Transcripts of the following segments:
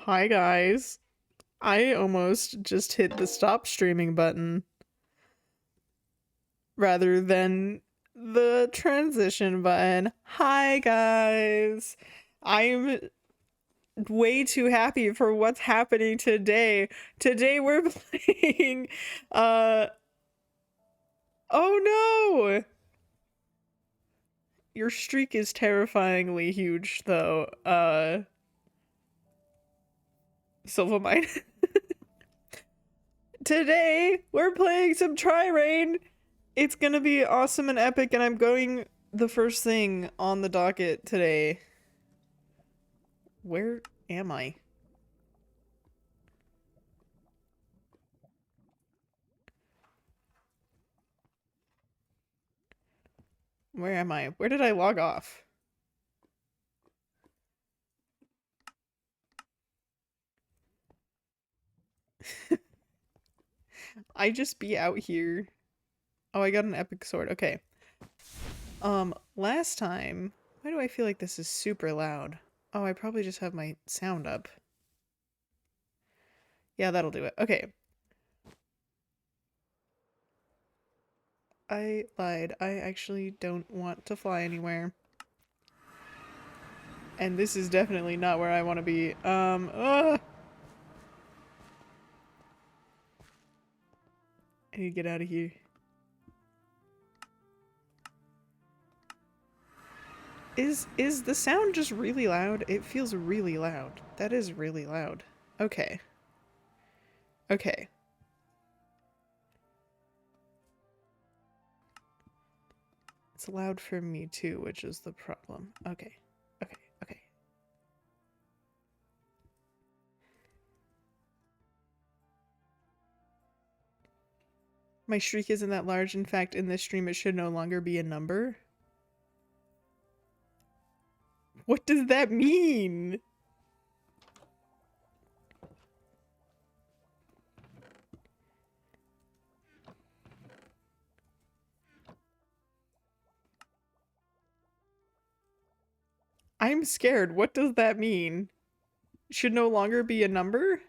Hi guys. I almost just hit the stop streaming button rather than the transition button. Hi guys. I'm way too happy for what's happening today. Today we're playing uh oh no. Your streak is terrifyingly huge though. Silvermine. Today we're playing some Tri-Rain. It's gonna be awesome and epic, and I'm going the first thing on the docket today. Where am I? Where am I? Where did I log off? I just be out here. Oh, I got an epic sword. Okay. Last time, why do I feel like this is super loud? Oh, I probably just have my sound up. Yeah, that'll do it. Okay. I lied. I actually don't want to fly anywhere. And this is definitely not where I want to be. I need to get out of here. Is the sound just really loud? It feels really loud. That is really loud. Okay. Okay. It's loud for me too, which is the problem. Okay. Okay. Okay. My shriek isn't that large. In fact, in this stream, it should no longer be a number. What does that mean? I'm scared. What does that mean? Should no longer be a number?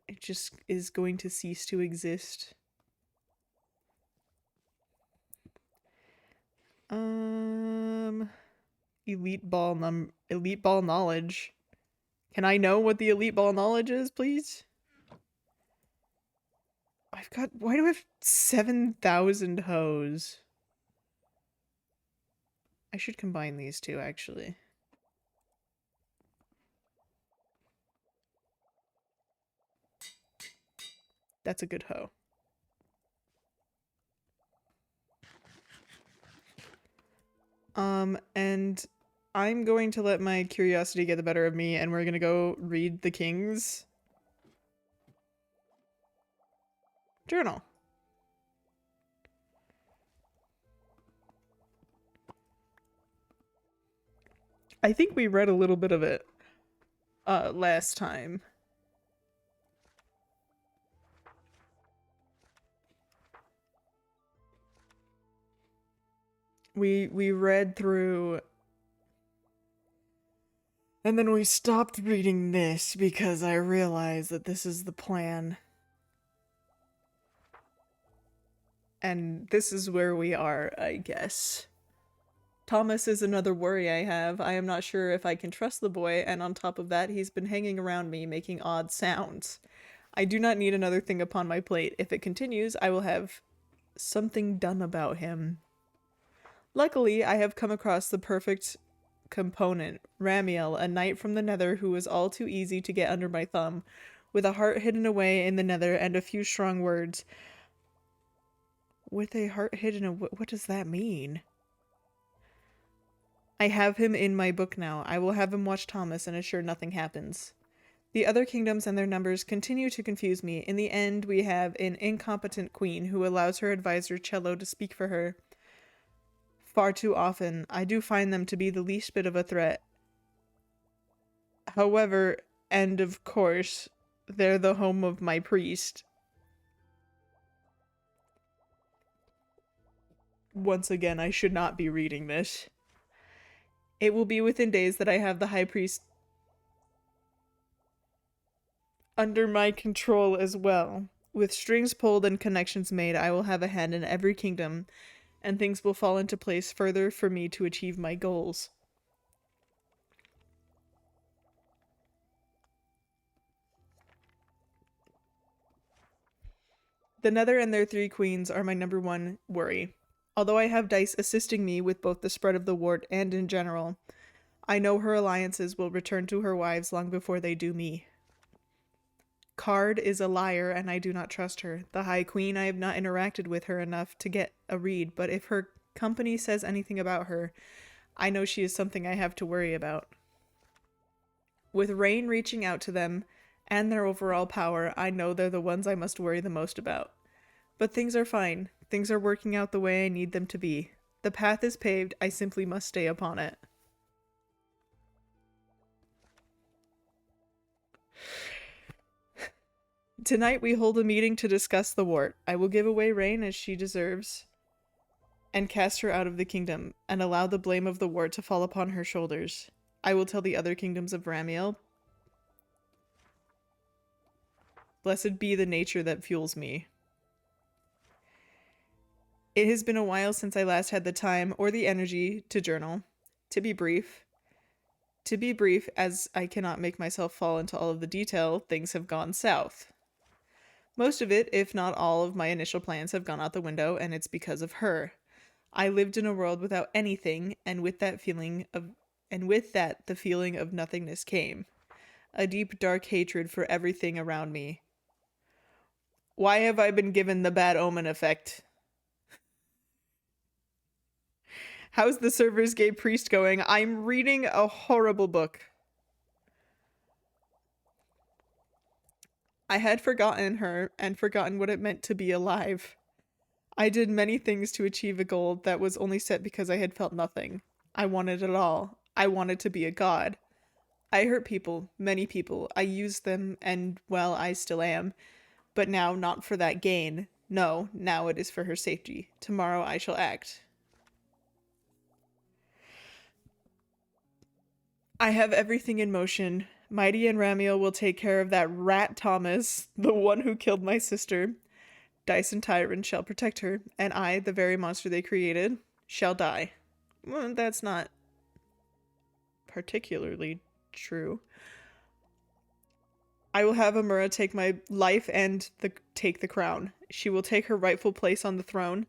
It just is going to cease to exist. Elite ball knowledge. Can I know what the elite ball knowledge is, please? Why do I have 7,000 hoes? I should combine these two, actually. That's a good hoe. And I'm going to let my curiosity get the better of me, and we're gonna go read the king's journal. I think we read a little bit of it last time. We read through, and then we stopped reading this because I realized that this is the plan. And this is where we are, I guess. Thomas is another worry I have. I am not sure if I can trust the boy, and on top of that, he's been hanging around me making odd sounds. I do not need another thing upon my plate. If it continues, I will have something done about him. Luckily, I have come across the perfect component, Ramiel, a knight from the Nether who was all too easy to get under my thumb. With a heart hidden away in the Nether and a few strong words. With a heart hidden away? What does that mean? I have him in my book now. I will have him watch Thomas and ensure nothing happens. The other kingdoms and their numbers continue to confuse me. In the end, we have an incompetent queen who allows her advisor Cello to speak for her. Far too often, I do find them to be the least bit of a threat. However, and of course, they're the home of my priest. Once again, I should not be reading this. It will be within days that I have the high priest under my control as well. With strings pulled and connections made, I will have a hand in every kingdom, and things will fall into place further for me to achieve my goals. The Nether and their 3 queens are my number one worry. Although I have Dice assisting me with both the spread of the wart and in general, I know her alliances will return to her wives long before they do me. Card is a liar, and I do not trust her. The High Queen, I have not interacted with her enough to get a read, but if her company says anything about her, I know she is something I have to worry about. With Rain reaching out to them, and their overall power, I know they're the ones I must worry the most about. But things are fine. Things are working out the way I need them to be. The path is paved, I simply must stay upon it. Tonight we hold a meeting to discuss the wart. I will give away Rain as she deserves, and cast her out of the kingdom, and allow the blame of the wart to fall upon her shoulders. I will tell the other kingdoms of Ramiel, blessed be the nature that fuels me. It has been a while since I last had the time or the energy to journal. To be brief, as I cannot make myself fall into all of the detail, things have gone south. Most of it, if not all of my initial plans have gone out the window, and it's because of her. I lived in a world without anything, and with that the feeling of nothingness came. A deep, dark hatred for everything around me. Why have I been given the bad omen effect? How's the Server's Gay Priest going? I'm reading a horrible book. I had forgotten her and forgotten what it meant to be alive. I did many things to achieve a goal that was only set because I had felt nothing. I wanted it all. I wanted to be a god. I hurt people, many people. I used them, and, well, I still am. But now, not for that gain. No, now it is for her safety. Tomorrow I shall act. I have everything in motion. Mighty and Ramiel will take care of that rat Thomas, the one who killed my sister. Dice and Tyron shall protect her, and I, the very monster they created, shall die. Well, that's not particularly true. I will have Amura take my life and take the crown. She will take her rightful place on the throne,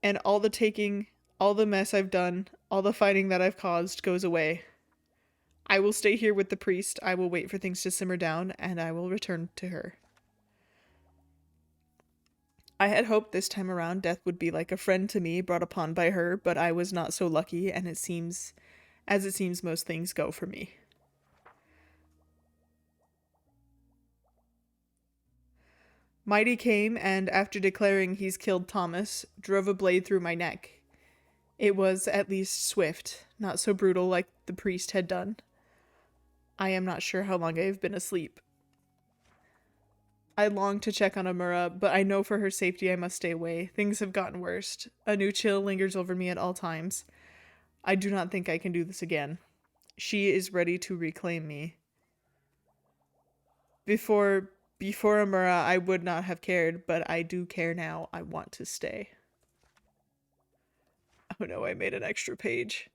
and all the mess I've done, all the fighting that I've caused goes away. I will stay here with the priest. I will wait for things to simmer down, and I will return to her. I had hoped this time around death would be like a friend to me brought upon by her, but I was not so lucky, and it seems most things go for me. Mighty came, and after declaring he's killed Thomas, drove a blade through my neck. It was at least swift, not so brutal like the priest had done. I am not sure how long I have been asleep. I long to check on Amura, but I know for her safety I must stay away. Things have gotten worse. A new chill lingers over me at all times. I do not think I can do this again. She is ready to reclaim me. Before Amura, I would not have cared, but I do care now. I want to stay. Oh no, I made an extra page.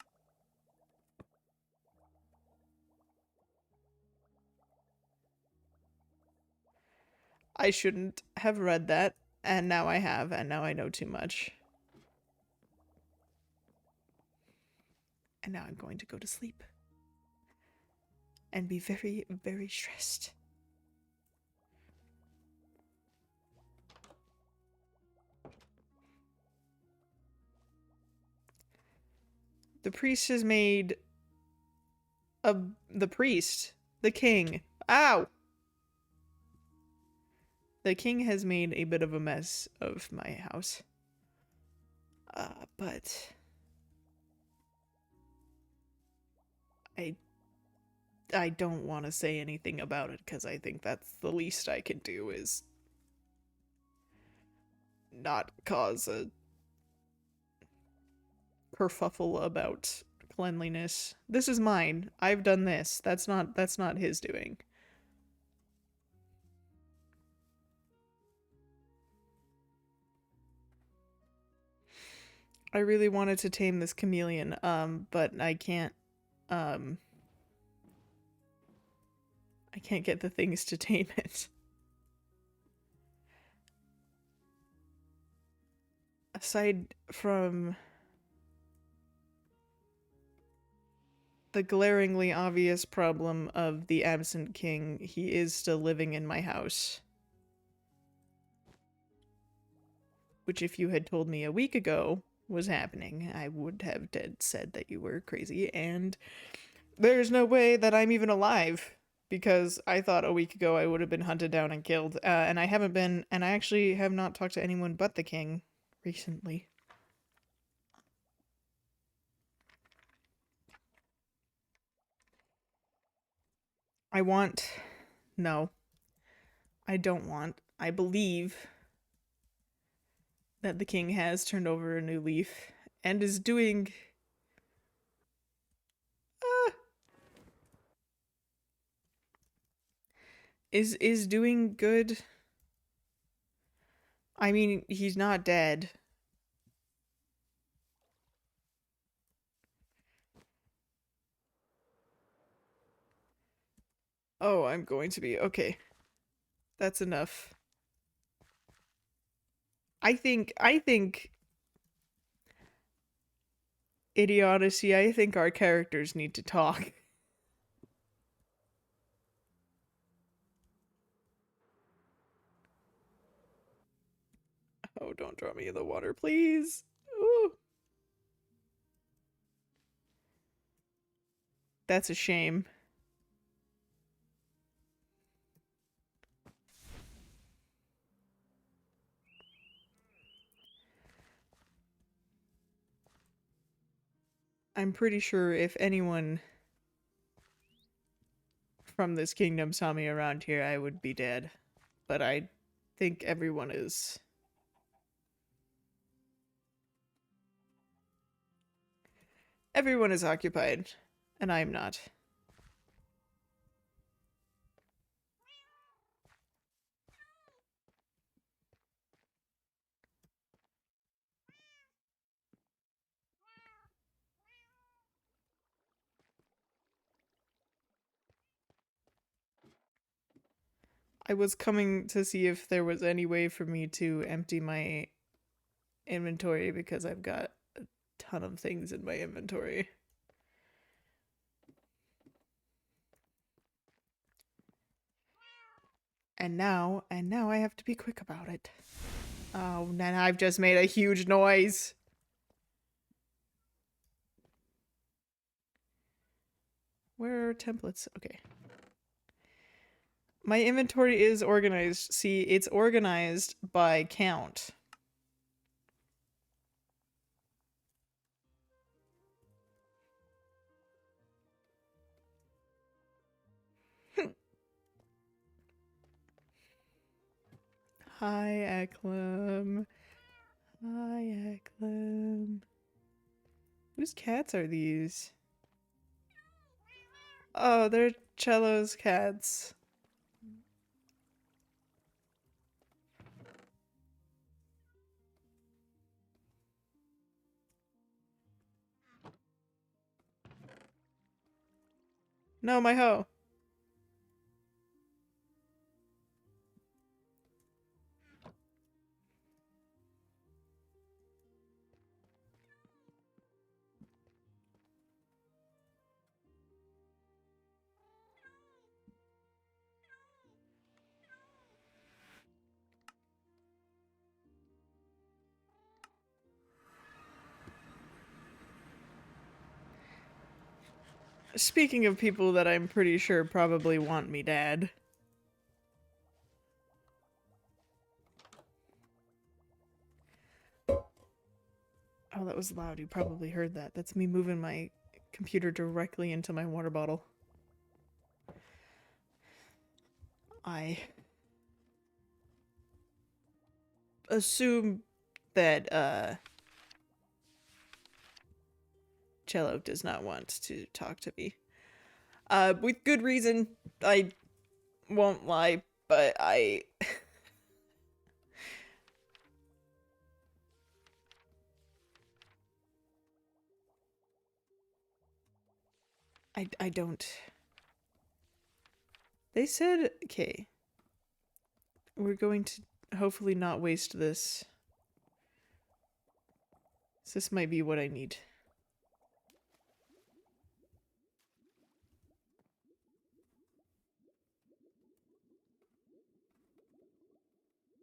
I shouldn't have read that, and now I have, and now I know too much. And now I'm going to go to sleep. And be very, very stressed. The priest has made the king. Ow! The king has made a bit of a mess of my house. But I don't want to say anything about it because I think that's the least I can do is not cause a kerfuffle about cleanliness. This is mine. I've done this. That's not his doing. I really wanted to tame this chameleon, but I can't get the things to tame it. Aside from the glaringly obvious problem of the absent king, he is still living in my house. Which, if you had told me a week ago was happening, I would have said that you were crazy, and there's no way that I'm even alive, because I thought a week ago I would have been hunted down and killed, and I haven't been, and I actually have not talked to anyone but the king recently. No. I don't want. I believe that the king has turned over a new leaf and is doing is doing good. I mean, he's not dead. Oh, I'm going to be okay. That's enough. I think Idiocy, I think our characters need to talk. Oh, don't draw me in the water, please. Ooh. That's a shame. I'm pretty sure if anyone from this kingdom saw me around here, I would be dead. But I think everyone is. Everyone is occupied, and I'm not. I was coming to see if there was any way for me to empty my inventory because I've got a ton of things in my inventory. And now I have to be quick about it. Oh, and I've just made a huge noise. Where are templates? Okay. My inventory is organized. See, it's organized by count. Hi, Eklum. Hi, Eklum. Whose cats are these? Oh, they're Cello's cats. No, my hoe. Speaking of people that I'm pretty sure probably want me dead. Oh, that was loud. You probably heard that. That's me moving my computer directly into my water bottle. I assume that, Cello does not want to talk to me. With good reason, I won't lie, but I don't. They said, okay, we're going to hopefully not waste this. So this might be what I need.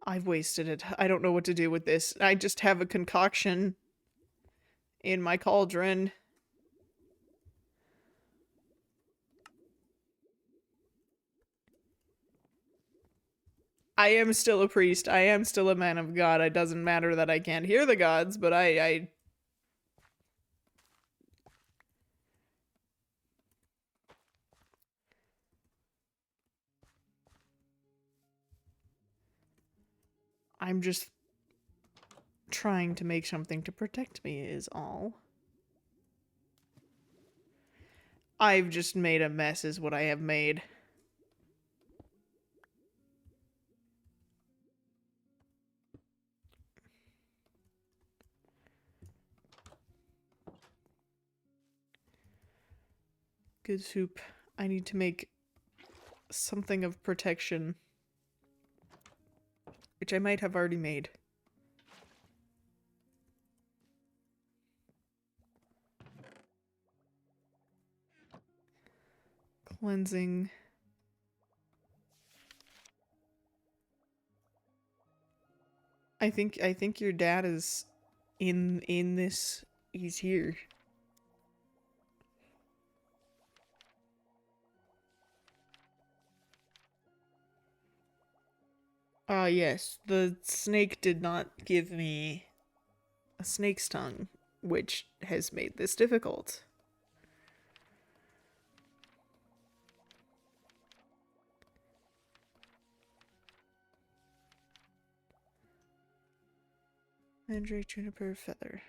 I've wasted it. I don't know what to do with this. I just have a concoction in my cauldron. I am still a priest. I am still a man of God. It doesn't matter that I can't hear the gods, but I'm just trying to make something to protect me is all. I've just made a mess is what I have made. Good soup. I need to make something of protection, which I might have already made. Cleansing. I think your dad is in this. He's here. Ah, yes. The snake did not give me a snake's tongue, which has made this difficult. Mandrake, juniper, feather.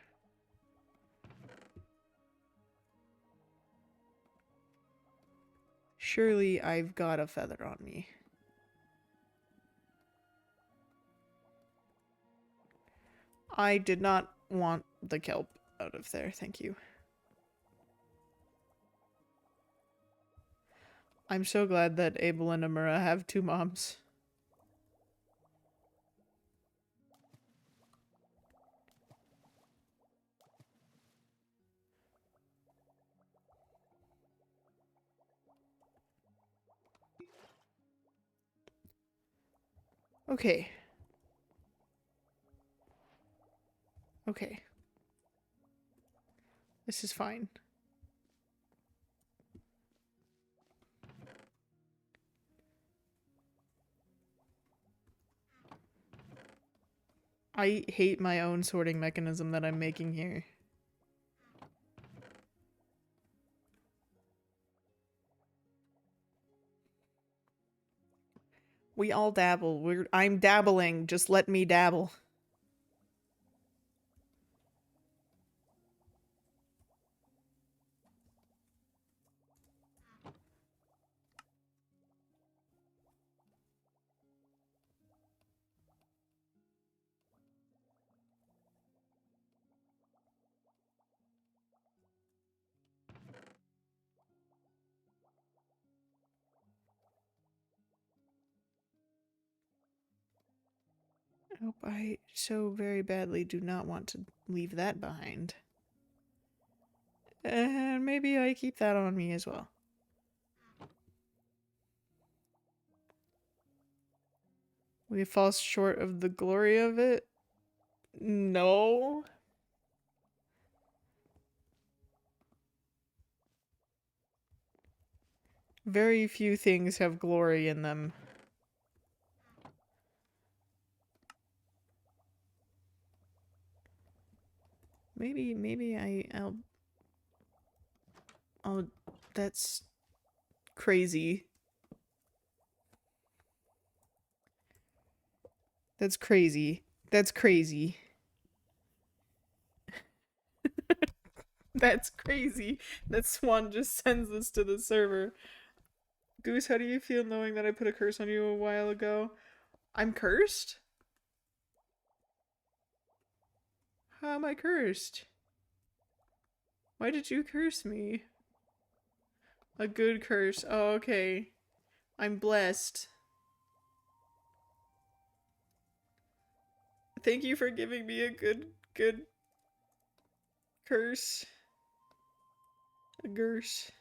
Surely I've got a feather on me. I did not want the kelp out of there, thank you. I'm so glad that Abel and Amura have two moms. Okay. Okay. This is fine. I hate my own sorting mechanism that I'm making here. We all dabble. I'm dabbling. Just let me dabble. I hope I so very badly do not want to leave that behind. And maybe I keep that on me as well. We fall short of the glory of it? No. Very few things have glory in them. Maybe I'll that's crazy. That's crazy. That's crazy. That's crazy that Swan just sends this to the server. Goose, how do you feel knowing that I put a curse on you a while ago? I'm cursed? How am I cursed? Why did you curse me? A good curse. Oh, okay. I'm blessed. Thank you for giving me a good curse. A curse.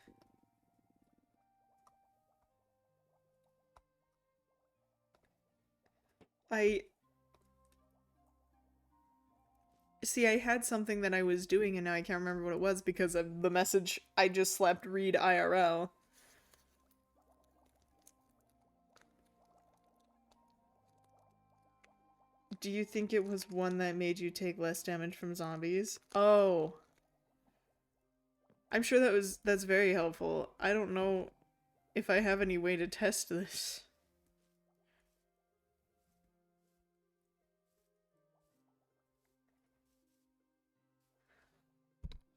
I see, I had something that I was doing and now I can't remember what it was because of the message I just slept read IRL. Do you think it was one that made you take less damage from zombies? Oh. I'm sure that's very helpful. I don't know if I have any way to test this.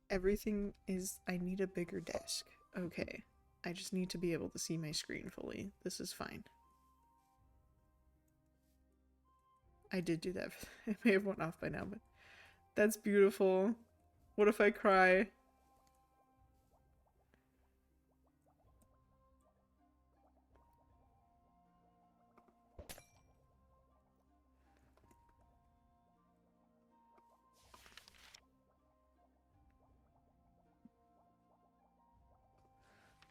Everything is... I need a bigger desk. Okay. I just need to be able to see my screen fully. This is fine. I did do that. It may have went off by now, but... That's beautiful. What if I cry?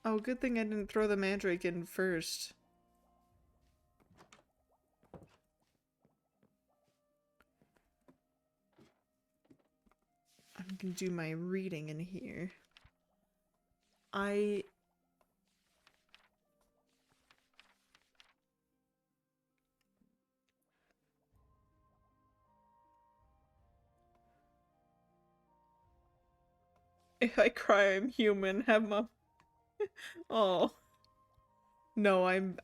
Oh, good thing I didn't throw the mandrake in first. I'm gonna do my reading in here. I If I cry, I'm human. Have my... Oh. No, I'm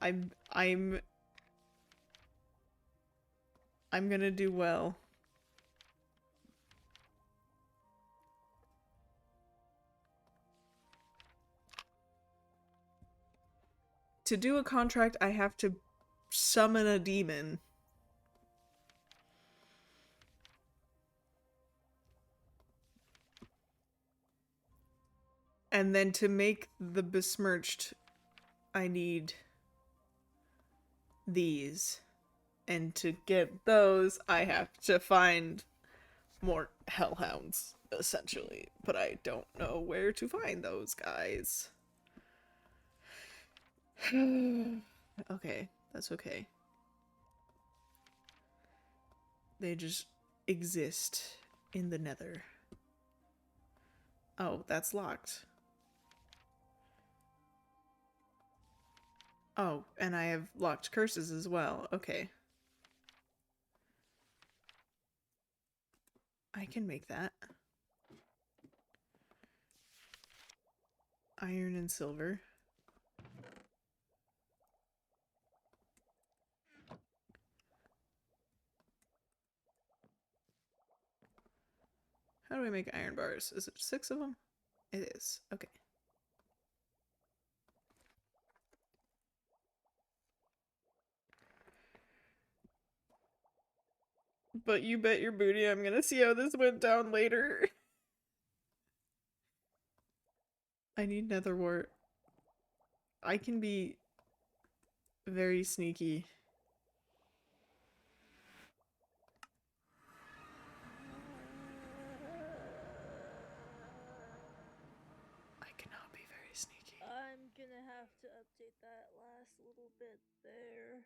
gonna do well. To do a contract, I have to summon a demon. And then to make the besmirched, I need these. And to get those, I have to find more hellhounds, essentially. But I don't know where to find those guys. Okay, that's okay. They just exist in the nether. Oh, that's locked. Oh, and I have locked curses as well. Okay. I can make that. Iron and silver. How do I make iron bars? Is it 6 of them? It is. Okay. But you bet your booty I'm gonna see how this went down later. I need nether wart. I can be very sneaky. I cannot be very sneaky. I'm gonna have to update that last little bit there.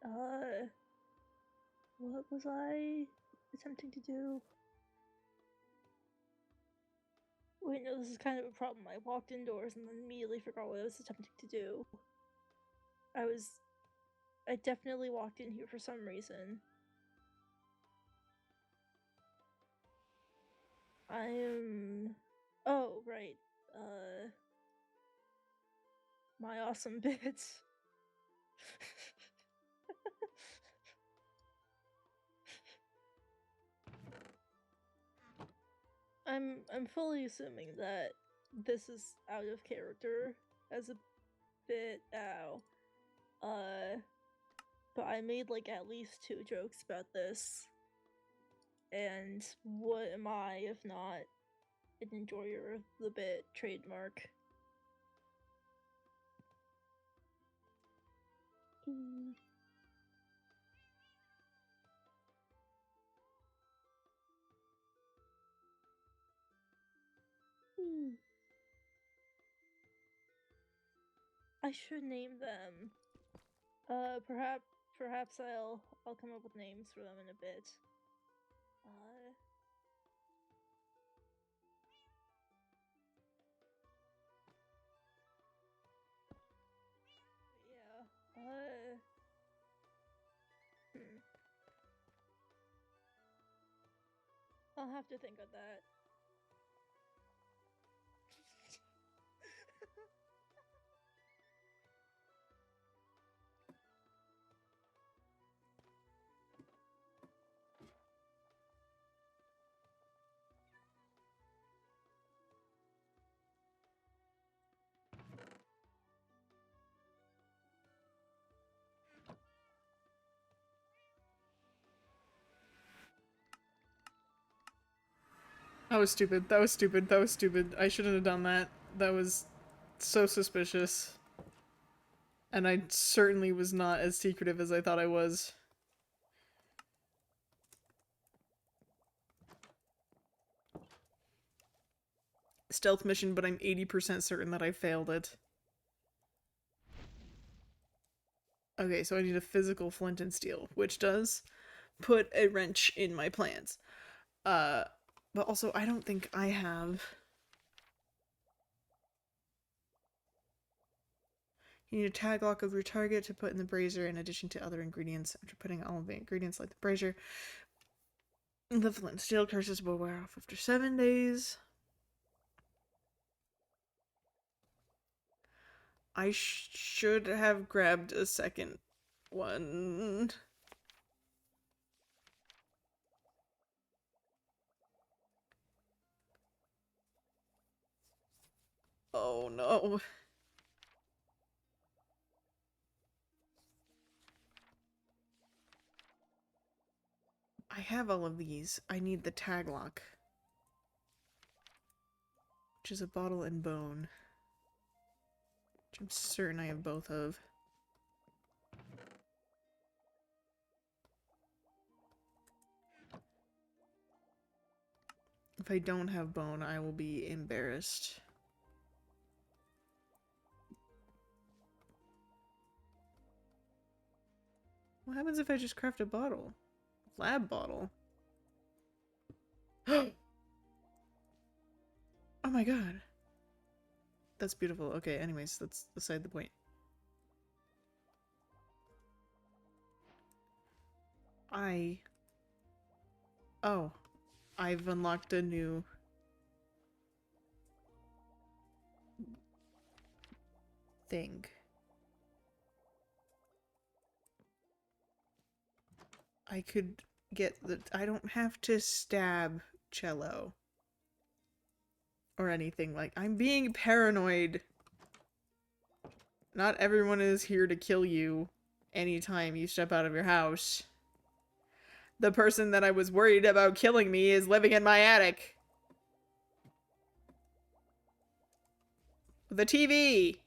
Alright, What was I attempting to do? Wait, no, this is kind of a problem. I walked indoors and then immediately forgot what I was attempting to do. I definitely walked in here for some reason. I am... Oh, right. My awesome bits. I'm fully assuming that this is out of character as a bit. Ow. But I made like at least 2 jokes about this. And what am I if not an enjoyer of the bit trademark? I should name them. Perhaps I'll come up with names for them in a bit. Yeah. I'll have to think of that. That was stupid. That was stupid. That was stupid. I shouldn't have done that. That was so suspicious. And I certainly was not as secretive as I thought I was. Stealth mission, but I'm 80% certain that I failed it. Okay, so I need a physical flint and steel, which does put a wrench in my plans. But also I don't think I have... You need a tag lock of your target to put in the brazier in addition to other ingredients. After putting all of the ingredients like the brazier, the flint and steel curses will wear off after 7 days. I should have grabbed a second one. Oh no. I have all of these. I need the tag lock, which is a bottle and bone, which I'm certain I have both of. If I don't have bone, I will be embarrassed. What happens if I just craft a bottle? Lab bottle. Oh my god. That's beautiful. Okay, anyways, that's beside the point. Oh. I've unlocked a new... thing. I could get the... I don't have to stab Cello. Or anything. Like, I'm being paranoid. Not everyone is here to kill you anytime you step out of your house. The person that I was worried about killing me is living in my attic. The TV!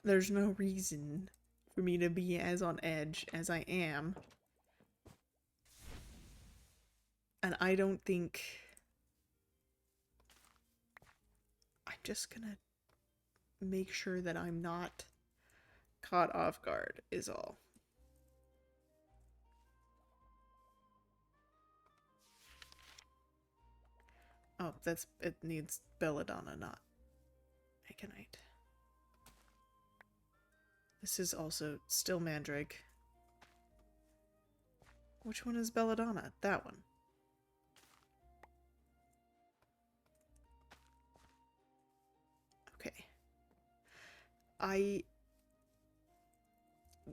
There's no reason for me to be as on edge as I am. And I don't think... I'm just gonna make sure that I'm not caught off guard is all. Oh, it needs belladonna, not aconite. This is also still mandrake. Which one is belladonna? That one. Okay.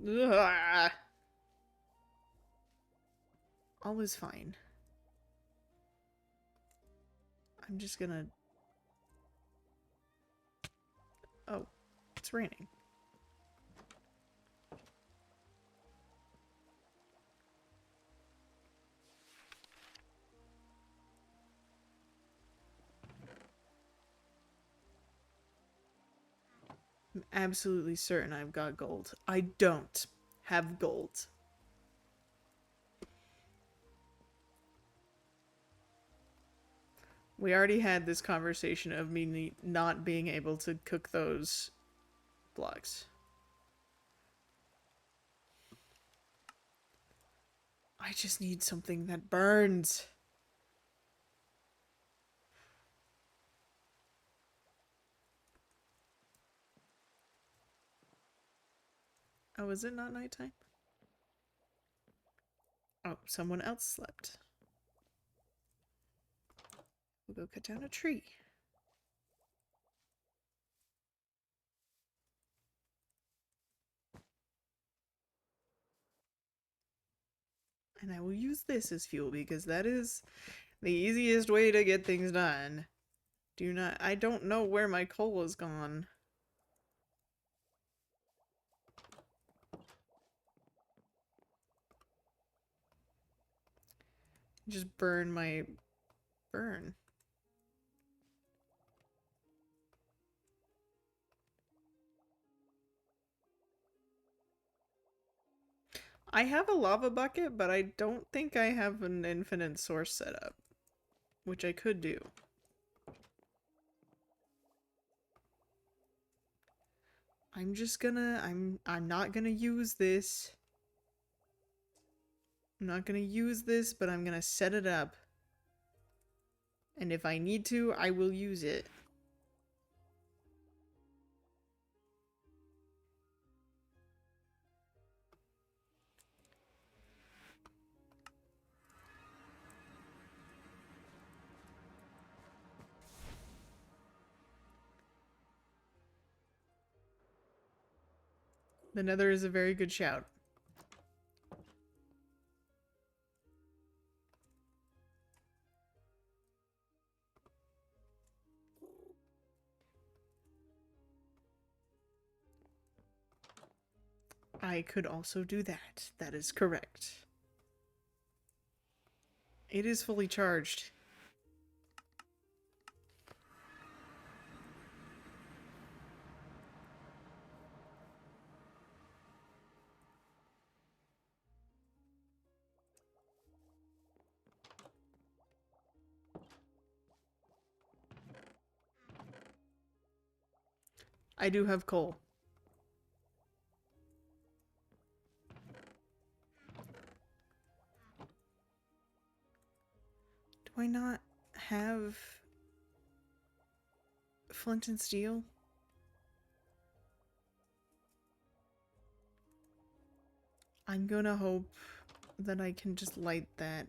Ugh. All is fine. I'm just gonna... Oh, it's raining. I'm absolutely certain I've got gold. I don't have gold. We already had this conversation of me not being able to cook those blocks. I just need something that burns. Oh, is it not nighttime? Oh, someone else slept. We'll go cut down a tree. And I will use this as fuel because that is the easiest way to get things done. I don't know where my coal is gone. Just burn my burn. I have a lava bucket, but I don't think I have an infinite source set up, which I could do. I'm not gonna use this. I'm not gonna use this, but I'm gonna set it up. And if I need to, I will use it. The Nether is a very good shout. I could also do that. That is correct. It is fully charged. I do have coal. Do I not have flint and steel? I'm gonna hope that I can just light that.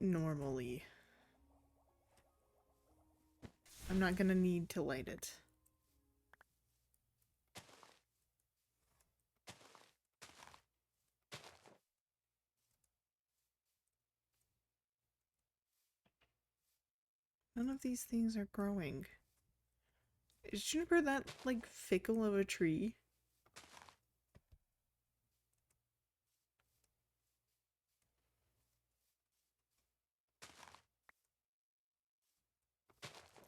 Normally. I'm not gonna need to light it. None of these things are growing. Is juniper that, like, fickle of a tree?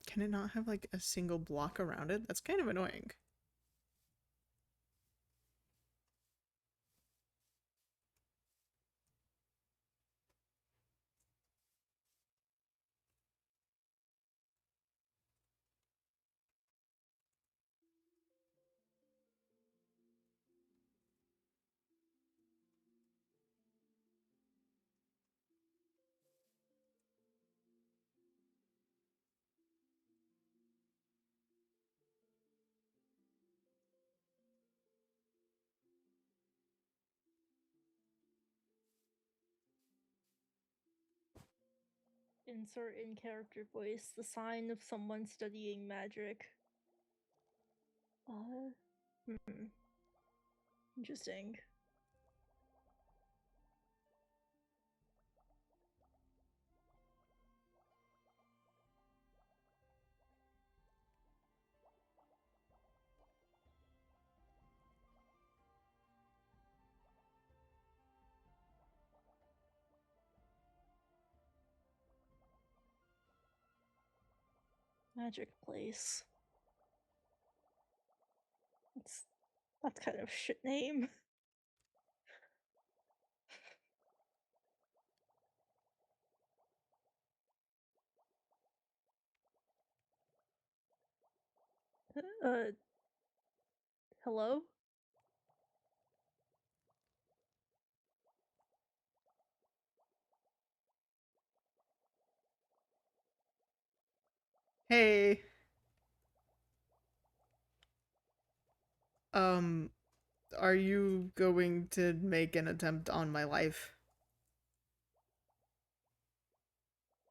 Can it not have, like, a single block around it? That's kind of annoying. insert in character voice the sign of someone studying magic. Interesting. Magic place. That's kind of a shit name. Hello? Hey. Are you going to make an attempt on my life?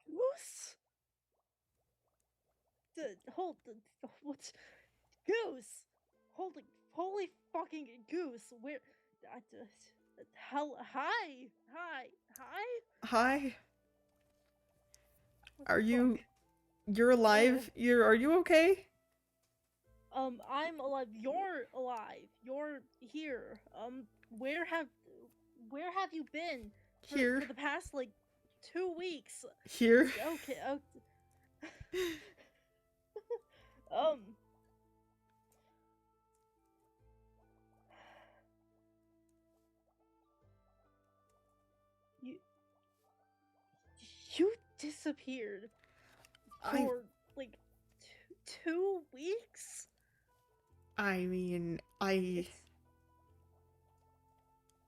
Goose? What's Goose? Holy fucking Goose! Where? Hi! Hi? What Are the fuck? you're alive? Are you okay? I'm alive. You're alive. You're here. Where have you been Here. for the past like 2 weeks? Here. Okay. Um. You disappeared for like 2 weeks. I mean,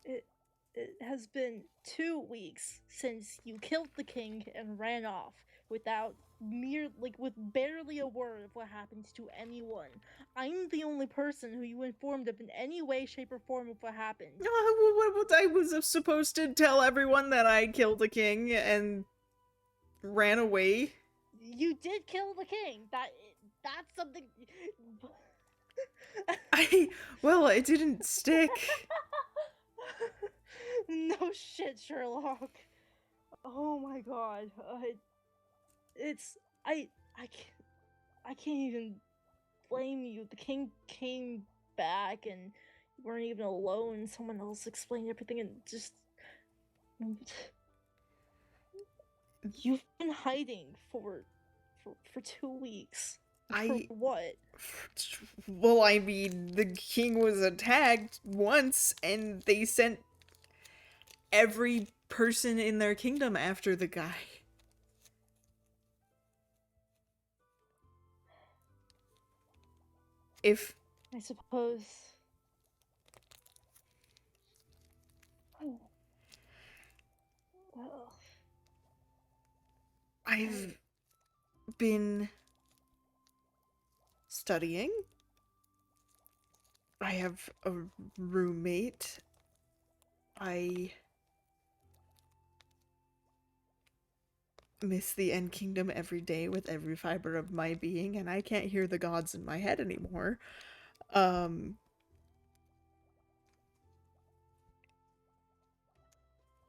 It has been 2 weeks since you killed the king and ran off without with barely a word of what happened to anyone. I'm the only person who you informed of in any way, shape, or form of what happened. I was supposed to tell everyone that I killed a king and ran away. You did kill the king. That's something. Well, it didn't stick. No shit, Sherlock. Oh my god. I can't even blame you. The king came back and you weren't even alone. Someone else explained everything and just you've been hiding for 2 weeks. For what? Well, I mean, the king was attacked once and they sent every person in their kingdom after the guy. If I suppose. Well, I've been studying. I have a roommate. I miss the End Kingdom every day with every fiber of my being, and I can't hear the gods in my head anymore. And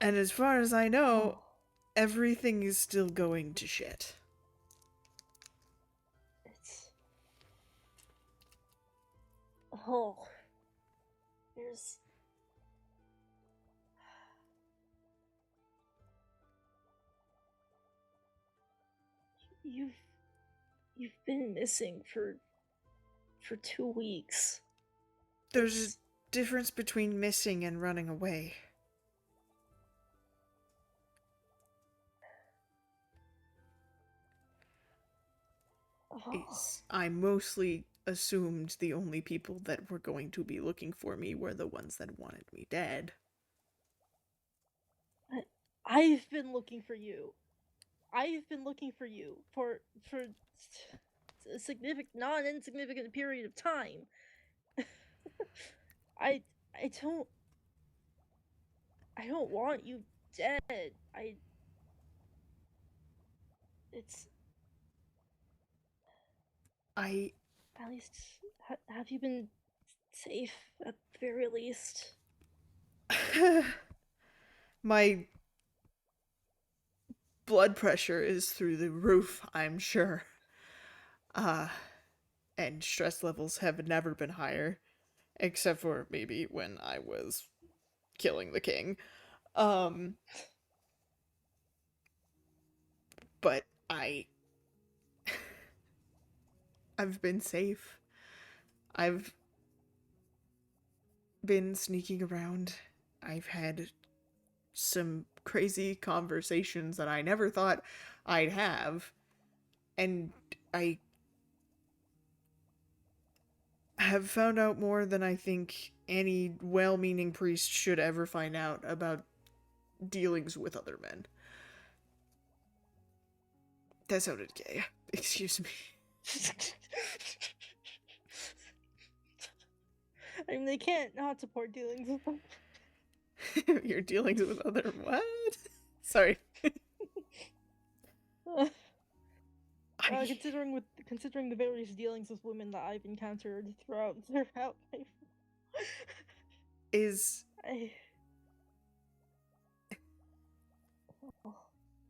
as far as I know, everything is still going to shit. There's you've been missing for 2 weeks. There's a difference between missing and running away. I mostly assumed the only people that were going to be looking for me were the ones that wanted me dead. I've been looking for you. I've been looking for you for a not insignificant period of time. I don't want you dead. it's I at least have you been safe at the very least? my blood pressure is through the roof, I'm sure. Uh and stress levels have never been higher, except for maybe when I was killing the king. Um but I've been safe. I've been sneaking around. I've had some crazy conversations that I never thought I'd have. And I have found out more than I think any well meaning priest should ever find out about dealings with other men. That sounded gay. Excuse me. I mean, they can't not support dealings with them. Your dealings with other what? Sorry. Considering the various dealings with women that I've encountered throughout my Is I,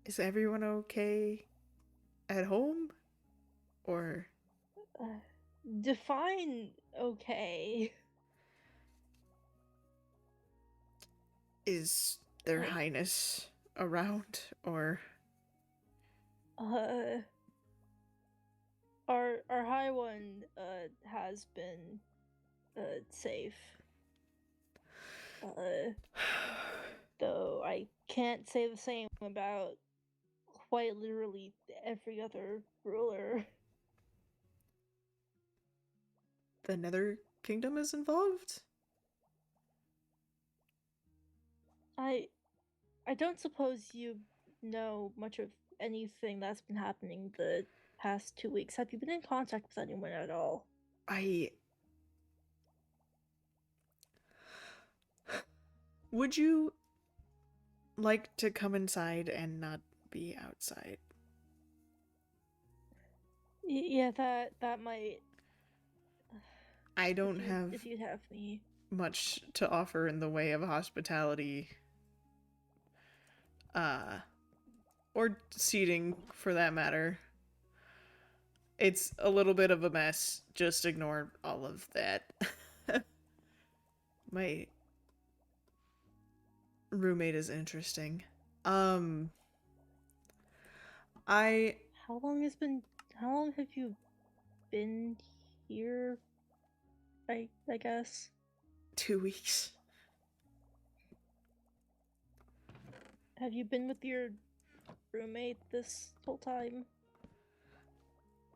is everyone okay at home? Or uh, define okay. is their Like, highness around? Or uh, our high one has been safe. Though I can't say the same about quite literally every other ruler. the Nether Kingdom is involved? I don't suppose you know much of anything that's been happening the past 2 weeks. Have you been in contact with anyone at all? I Would you like to come inside and not be outside? Yeah, that might. I don't have If you'd have me. much to offer in the way of hospitality. Or seating for that matter. It's a little bit of a mess. Just ignore all of that. My roommate is interesting. Um I How long have you been here? I guess. 2 weeks. Have you been with your roommate this whole time?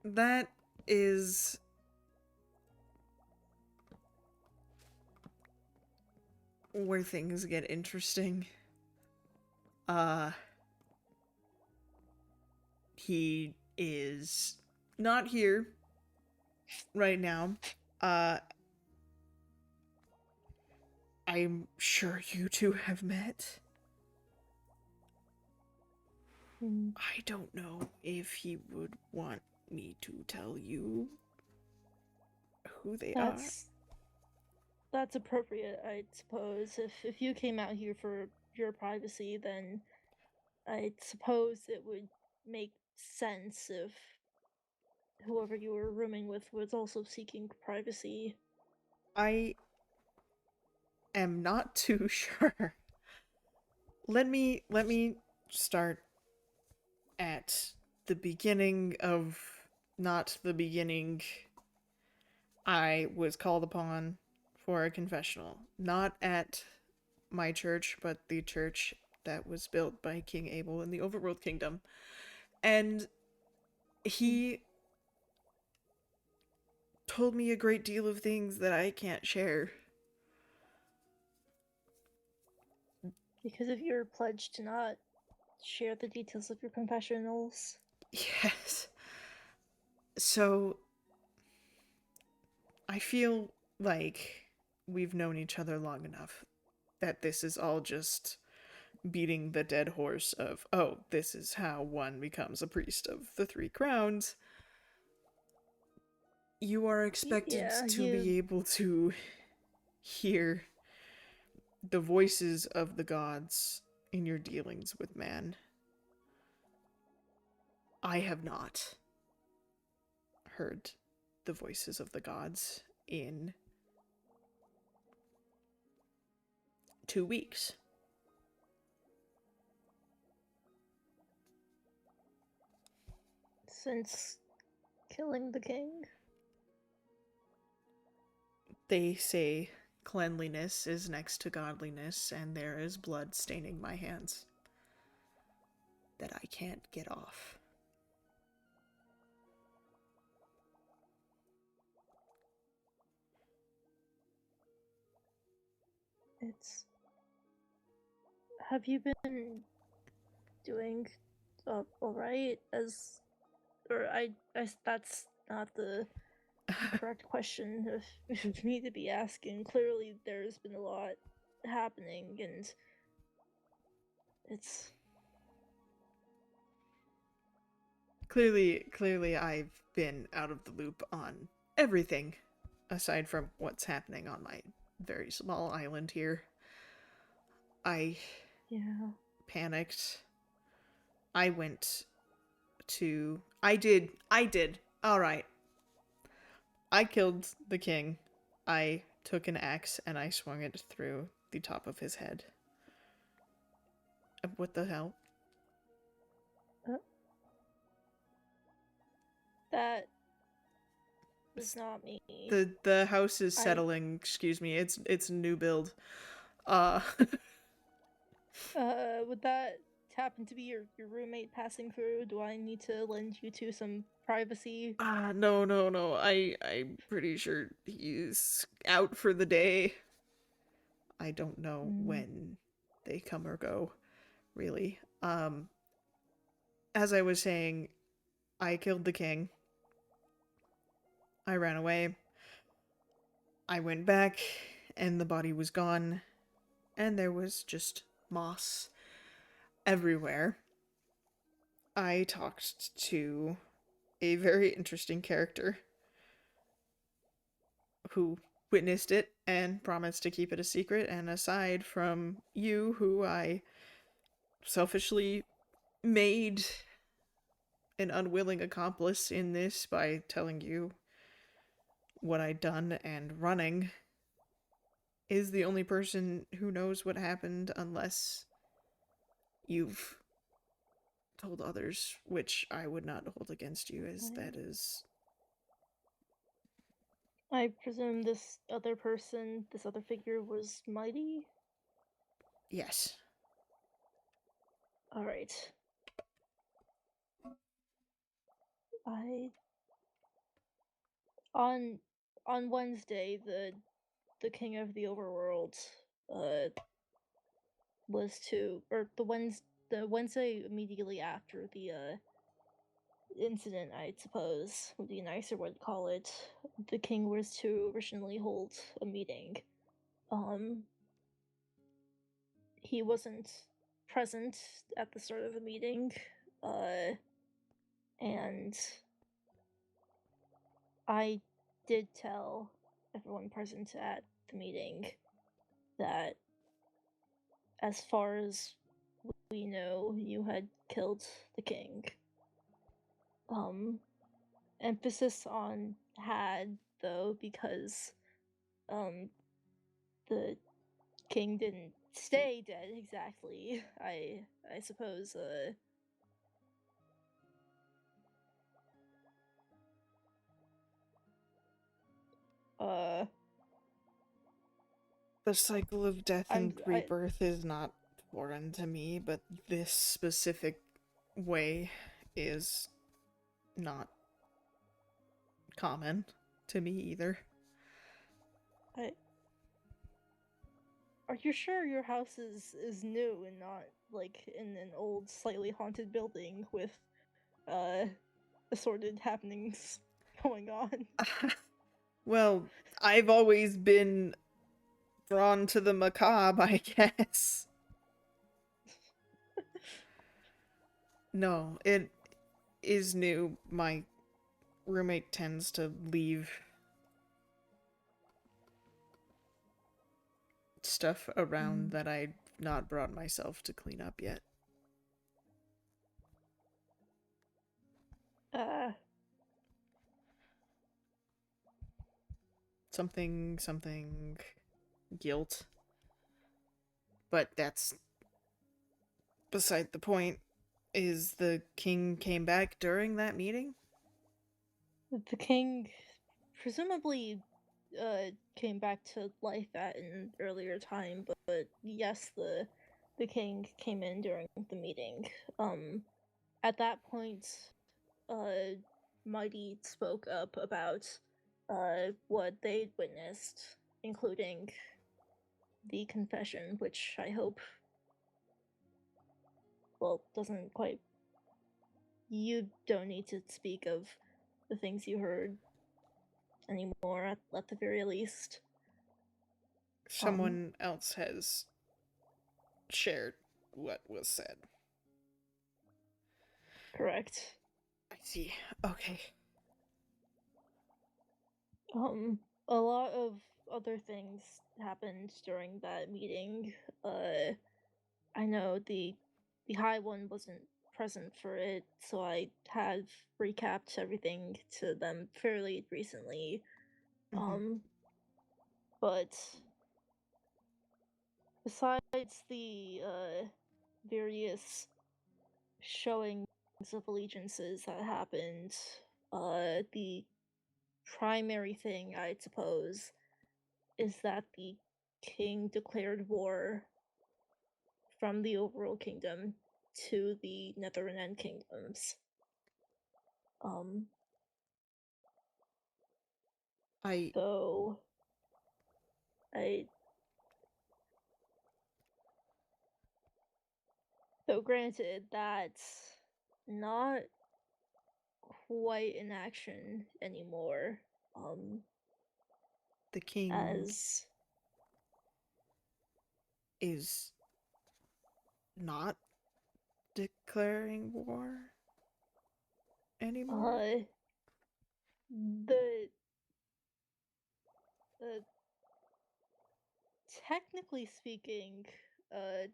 That is where things get interesting. Uh he is not here right now. Uh I'm sure you two have met. I don't know if he would want me to tell you who they are. That's appropriate, I suppose. If you came out here for your privacy, then I suppose it would make sense if whoever you were rooming with was also seeking privacy. I am not too sure. Let me start at the beginning of not the beginning. I was called upon for a confessional, not at my church, but the church that was built by King Abel in the Overworld Kingdom. And he told me a great deal of things that I can't share. Because of your pledge to not share the details of your confessionals. Yes. So, I feel like we've known each other long enough that this is all just beating the dead horse of, oh, this is how one becomes a priest of the Three Crowns. You are expected Yeah, to be able to hear the voices of the gods in your dealings with man. I have not heard the voices of the gods in 2 weeks. since killing the king. They say cleanliness is next to godliness, and there is blood staining my hands that I can't get off. It's. Have you been doing alright? Or that's not the correct question of me to be asking. Clearly, there's been a lot happening, and it's. Clearly I've been out of the loop on everything aside from what's happening on my very small island here. I panicked. I went to I did. All right. I killed the king. I took an axe and I swung it through the top of his head. What the hell? That was not me. The house is settling. Excuse me. It's a new build. Would that happen to be your roommate passing through? Do I need to lend you to some privacy? No. I'm pretty sure he's out for the day. I don't know when they come or go, really. As I was saying, I killed the king. I ran away. I went back, and the body was gone, and there was just moss everywhere. I talked to a very interesting character who witnessed it and promised to keep it a secret, and aside from you, who I selfishly made an unwilling accomplice in this by telling you what I'd done and running, is the only person who knows what happened unless you've told others, which I would not hold against you, as that is... I presume this other person, this other figure, was Mighty? Yes. Alright. On Wednesday, the king of the overworld was to, or the Wednesday immediately after the incident, I suppose would be a nicer way to call it. The king was to originally hold a meeting. He wasn't present at the start of the meeting, and I did tell everyone present at the meeting that, as far as we know, you had killed the king. Emphasis on had, though, because the king didn't stay dead exactly. I suppose the cycle of death and rebirth is not foreign to me, but this specific way is not common to me either. Are you sure your house is new and not like in an old, slightly haunted building with assorted happenings going on? Well, I've always been drawn to the macabre, I guess. No, it is new. My roommate tends to leave stuff around that I've not brought myself to clean up yet. Uh, Something guilt. But that's beside the point. Is the king came back during that meeting? the king presumably came back to life at an earlier time, but yes, the king came in during the meeting. At that point, Mighty spoke up about what they'd witnessed, including the confession, which I hope, well, doesn't quite. You don't need to speak of the things you heard anymore, at the very least. Someone else has shared what was said. Correct. I see. Okay. A lot of other things happened during that meeting. I know the High One wasn't present for it, so I have recapped everything to them fairly recently. Mm-hmm. But besides the various showings of allegiances that happened, the primary thing, I suppose, is that the king declared war from the overworld kingdom to the Nether and End kingdoms. Um, I so I so granted that's not quite in action anymore. the king As is not declaring war anymore. uh the uh technically speaking, uh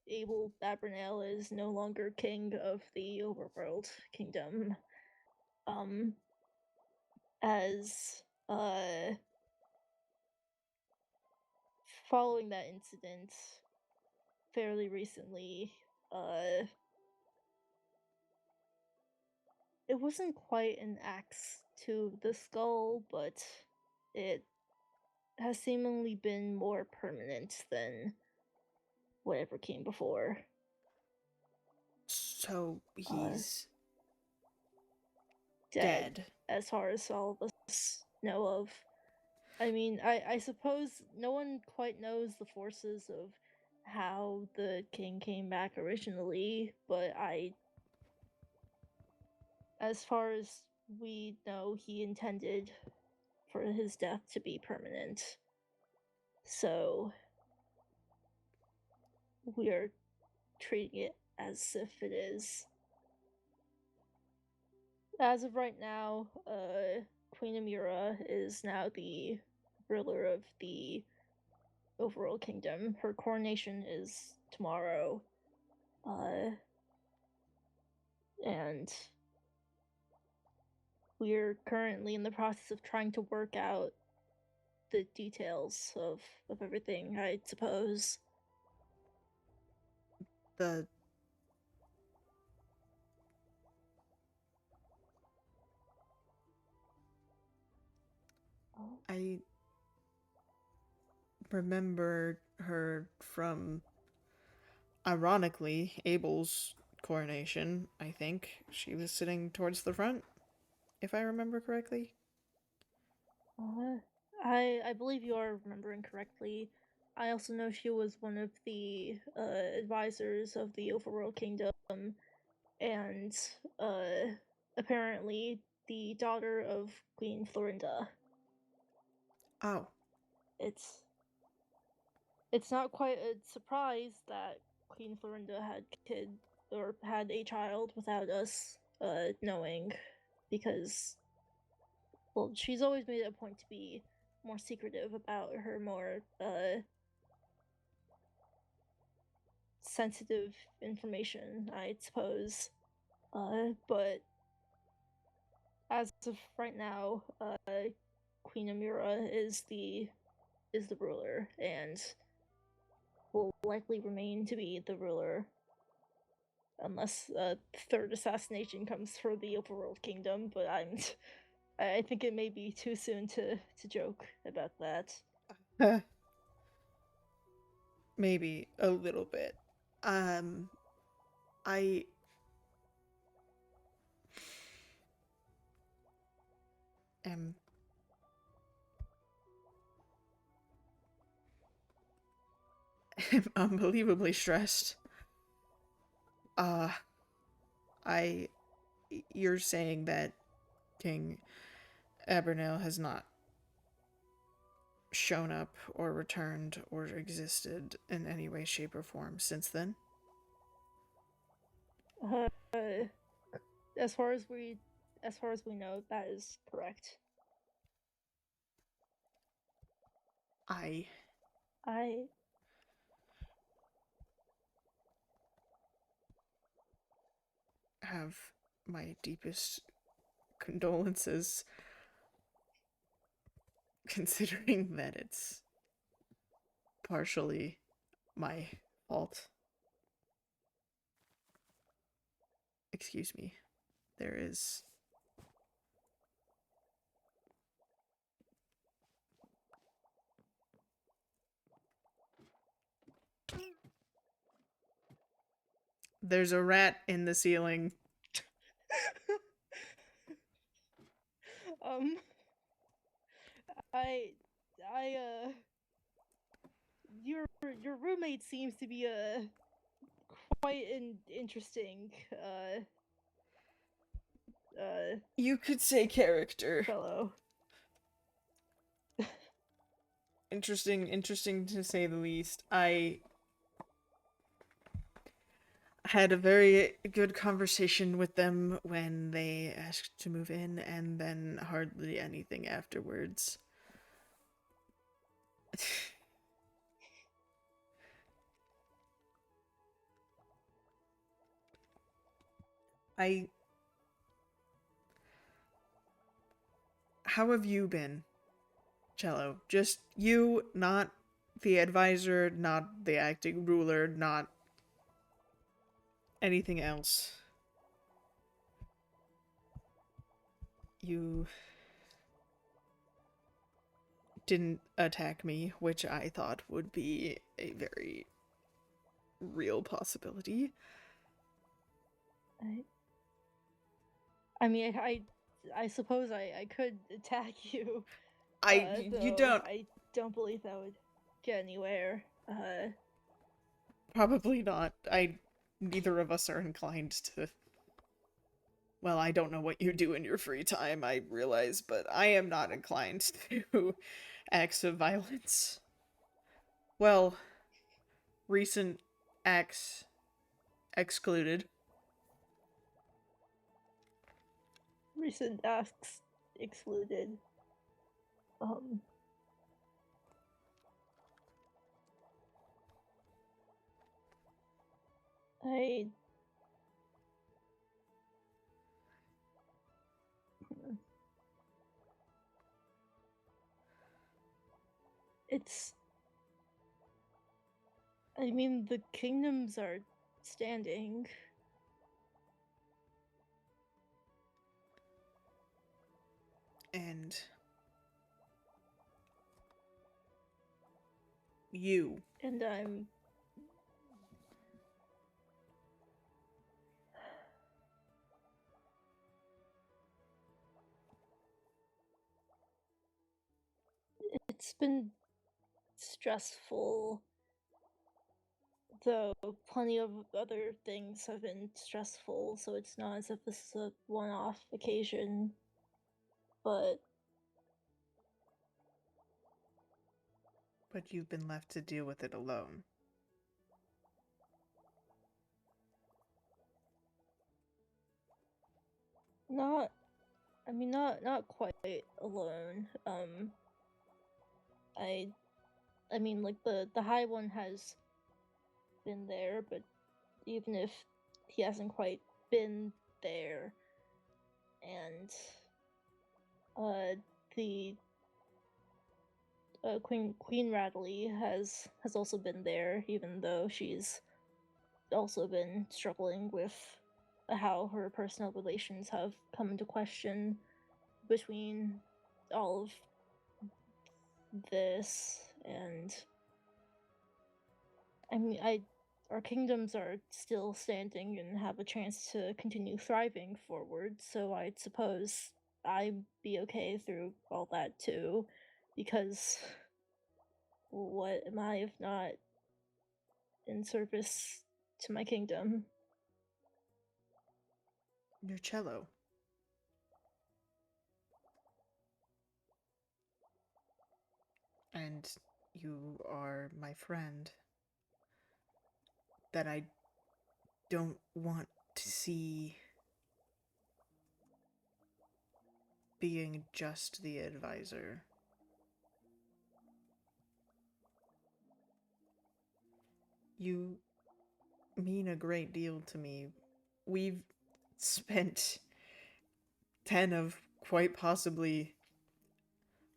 Abel Abernell is no longer king of the Overworld Kingdom. Um, as following that incident fairly recently, uh, it wasn't quite an axe to the skull, but it has seemingly been more permanent than whatever came before. So Uh, he's dead, dead. as far as all of us know of. I mean, I suppose no one quite knows the forces of how the king came back originally, but as far as we know, he intended for his death to be permanent. So we're treating it as if it is. As of right now, Queen Amira is now the ruler of the overall kingdom. Her coronation is tomorrow. And we're currently in the process of trying to work out the details of everything, I suppose. The Oh. I remember her from, ironically, Abel's coronation. I think she was sitting towards the front, if I remember correctly. Uh, I believe you are remembering correctly. I also know she was one of the advisors of the Overworld Kingdom, and apparently the daughter of Queen Florinda. Oh, It's it's not quite a surprise that Queen Florinda had kid or had a child without us knowing, because, well, she's always made it a point to be more secretive about her more sensitive information, I suppose. But as of right now, Queen Amira is the ruler, and will likely remain to be the ruler unless a third assassination comes for the overworld kingdom. But I think it may be too soon to joke about that. Maybe a little bit. I am unbelievably stressed. I you're saying that King Abernell has not shown up or returned or existed in any way, shape, or form since then? Uh, as far as we know, that is correct. I I have my deepest condolences, considering that it's partially my fault. Excuse me. There is there's a rat in the ceiling. um I your roommate seems to be a quite an interesting You could say character. fellow. Interesting to say the least. I had a very good conversation with them when they asked to move in, and then hardly anything afterwards. I. How have you been, Cello? Just you, not the advisor, not the acting ruler, not anything else. You didn't attack me, which I thought would be a very real possibility. I mean, I suppose I could attack you. You Though don't. I don't believe that would get anywhere. Probably not. Neither of us are inclined to. Well, I don't know what you do in your free time, I realize, but I am not inclined to acts of violence. Well, recent acts excluded. Recent acts excluded. I it's I mean, the kingdoms are standing. And you. And it's been stressful, though plenty of other things have been stressful, so it's not as if this is a one-off occasion. But But you've been left to deal with it alone. Not, I mean, not quite alone. I, I mean, like the High One has been there, but even if he hasn't quite been there, and uh, the Queen Radley has also been there, even though she's also been struggling with how her personal relations have come into question between all of this. And I mean, I our kingdoms are still standing and have a chance to continue thriving forward, so I'd suppose I'd be okay through all that too, because what am I if not in service to my kingdom? Your cello. And you are my friend that I don't want to see being just the advisor. You mean a great deal to me. We've spent 10 of quite possibly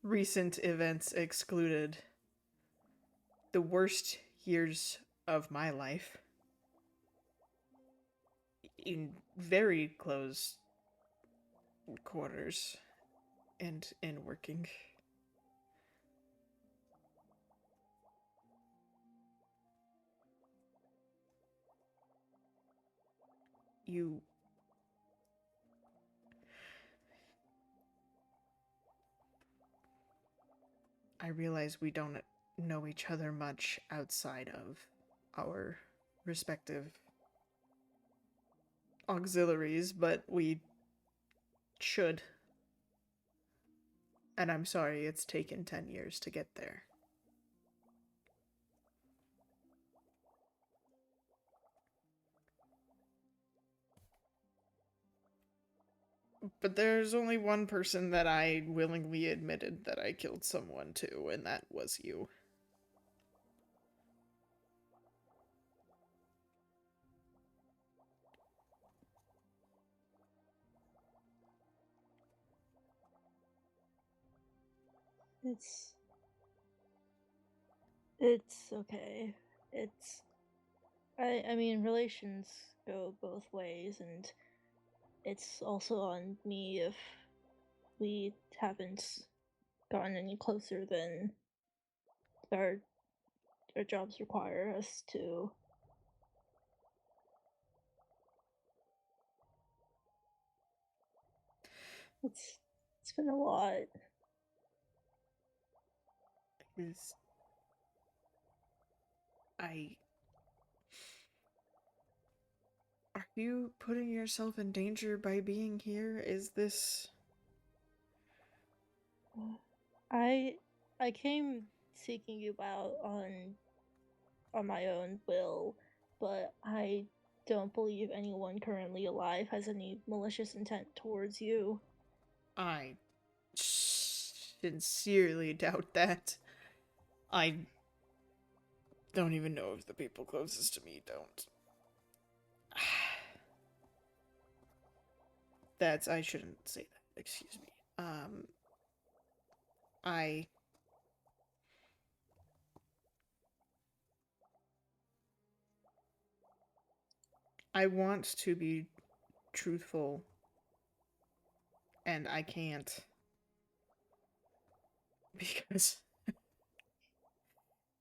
recent events excluded the worst years of my life in very close quarters and in working. You I realize we don't know each other much outside of our respective auxiliaries, but we should. And I'm sorry it's taken 10 years to get there. But there's only one person that I willingly admitted that I killed someone to, and that was you. It's it's okay. It's I mean, relations go both ways, and it's also on me if we haven't gotten any closer than our our jobs require us to. It's been a lot. Is I Are you putting yourself in danger by being here? Is this I I came seeking you out on my own will, but I don't believe anyone currently alive has any malicious intent towards you. I sincerely doubt that. I don't even know if the people closest to me don't. I shouldn't say that. Excuse me. I I want to be truthful and I can't because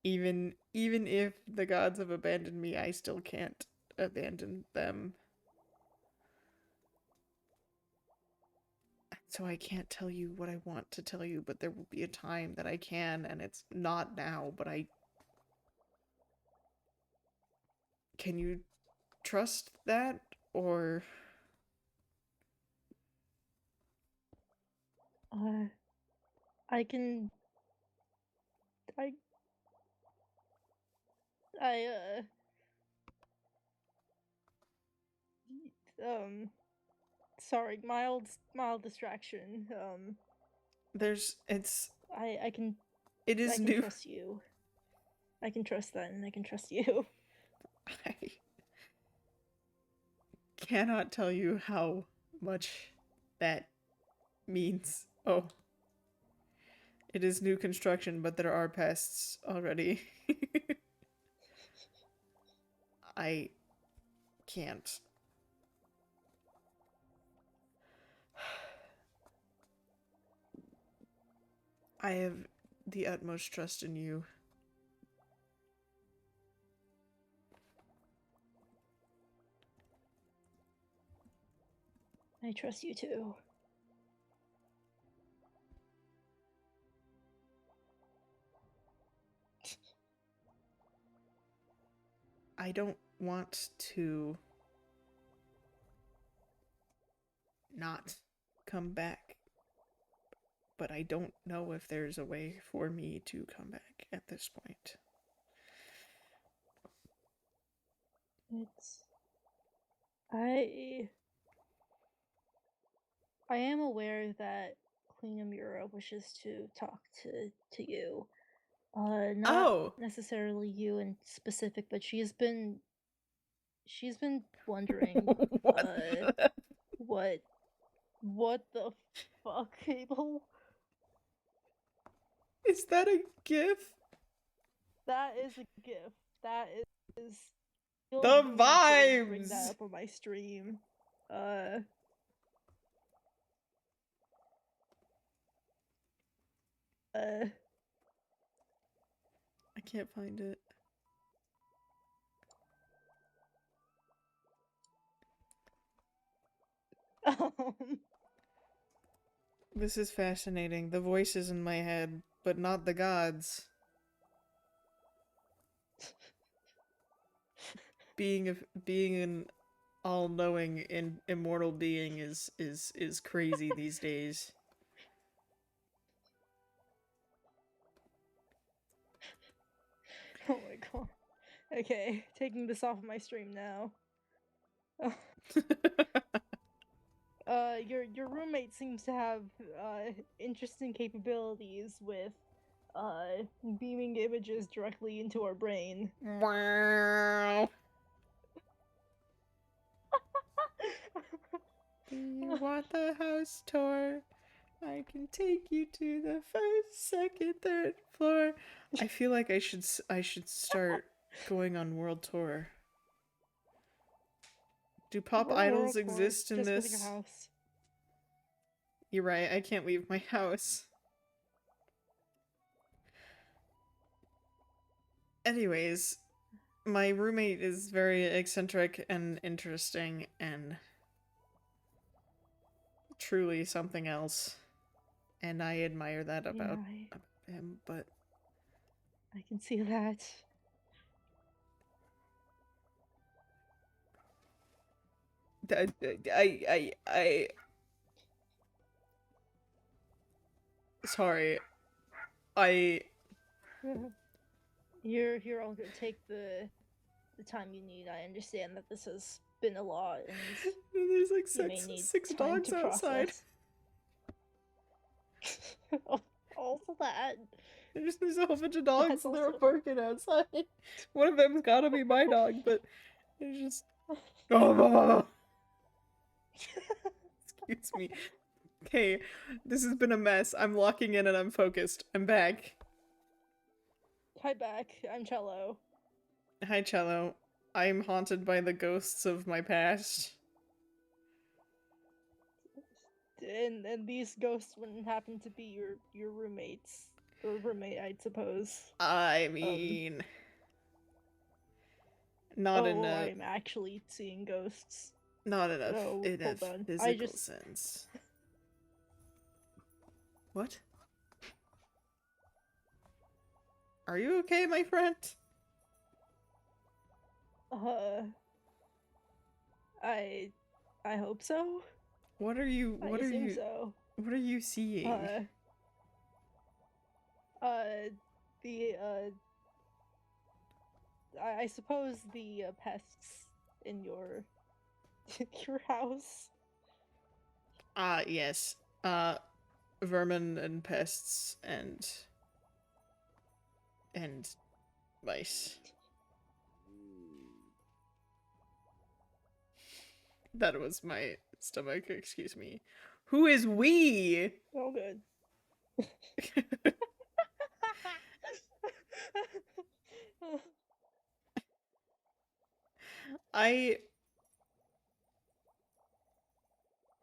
even if the gods have abandoned me, I still can't abandon them. So I can't tell you what I want to tell you, but there will be a time that I can, and it's not now, but I can you trust that or Uh, I can I I um Sorry, mild distraction. I can It is I can new. trust you. I can trust that, and I can trust you. I cannot tell you how much that means. Oh, it is new construction, but there are pests already. I can't. I have the utmost trust in you. I trust you too. I don't want to not come back, but I don't know if there's a way for me to come back at this point. It's I I am aware that Queen Amira wishes to talk to you. Not Oh! necessarily you in specific, but she's been wondering What? what the fuck, Abel? Is that a gif? That is a gift. That is The bring that vibes! up on my stream. I can't find it. This is fascinating. The voices in my head, but not the gods. Being an all-knowing and immortal being is crazy these days. Oh my god. Okay, taking this off of my stream now. Your roommate seems to have interesting capabilities with beaming images directly into our brain. Wow. Do you want the house tour? I can take you to the first, second, third floor. I feel like I should start going on world tour. Do pop idols exist in just this? with your house. You're right, I can't leave my house. Anyways, my roommate is very eccentric and interesting and truly something else. And I admire that about him, but I can see that. I sorry. You're all good. Take the time you need. I understand that this has been a lot, and There's like you may need six time dogs to outside. Also that. There's a whole bunch of dogs and they're also... barking outside. One of them's gotta be my dog, but it's just oh, excuse me. Okay, this has been a mess. I'm locking in and I'm focused. I'm back. Hi back, I'm Cello. Hi Cello. I'm haunted by the ghosts of my past. And these ghosts wouldn't happen to be your roommates. Or roommate, I suppose. I mean... not in a... I'm actually seeing ghosts. Not in a, hold on. physical sense. What? Are you okay, my friend? I hope so. What are you so. What are you seeing? I suppose the pests in your your house. Yes. Vermin and pests and mice. That was my stomach, excuse me. Who is we? Oh, good. I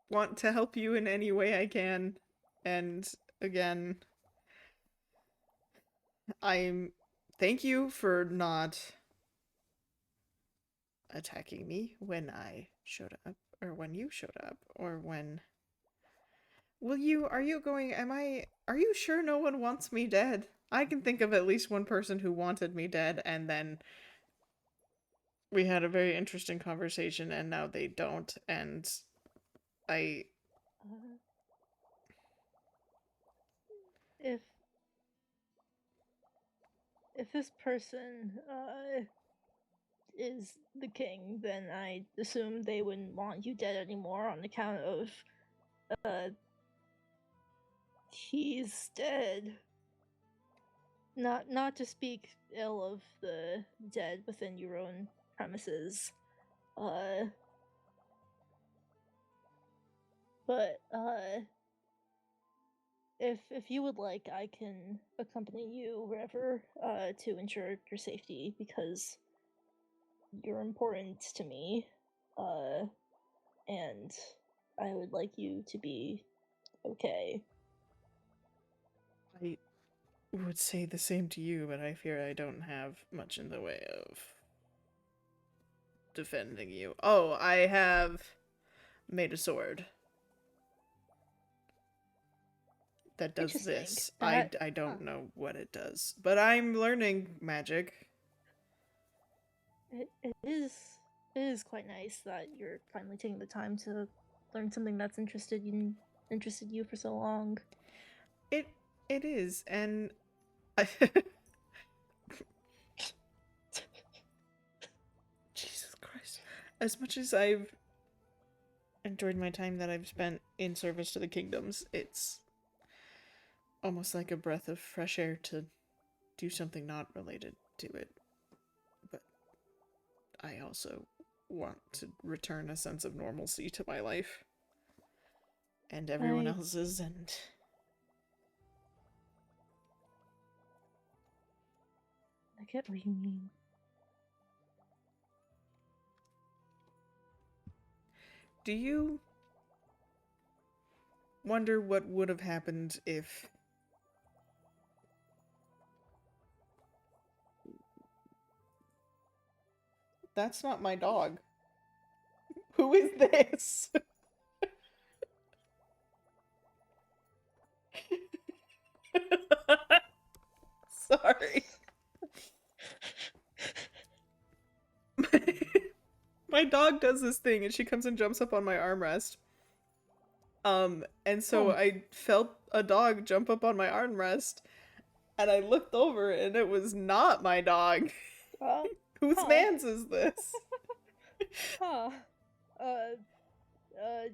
want to help you in any way I can. And again, I'm thank you for not attacking me when I showed up or when you showed up or when will you are you going am I are you sure no one wants me dead? I can think of at least one person who wanted me dead and then we had a very interesting conversation and now they don't and I Uh, if this person is the king, then I assume they wouldn't want you dead anymore on account of uh he's dead. Not to speak ill of the dead within your own premises. Uh but if you would like, I can accompany you wherever to ensure your safety because you're important to me. Uh and I would like you to be okay. I would say the same to you, but I fear I don't have much in the way of defending you. Oh, I have made a sword that does Interesting. this. That I don't know what it does, but I'm learning magic. it is quite nice that you're finally taking the time to learn something that's interested you for so long. It it is, and I Jesus Christ. As much as I've enjoyed my time that I've spent in service to the kingdoms, it's almost like a breath of fresh air to do something not related to it. But I also want to return a sense of normalcy to my life and everyone I else's and get what you mean. do you wonder what would have happened if that's not my dog. Who is this? Sorry. My dog does this thing and she comes and jumps up on my armrest. And so Oh, I felt a dog jump up on my armrest and I looked over and it was not my dog. uh, Whose huh, man's is this? huh. Uh,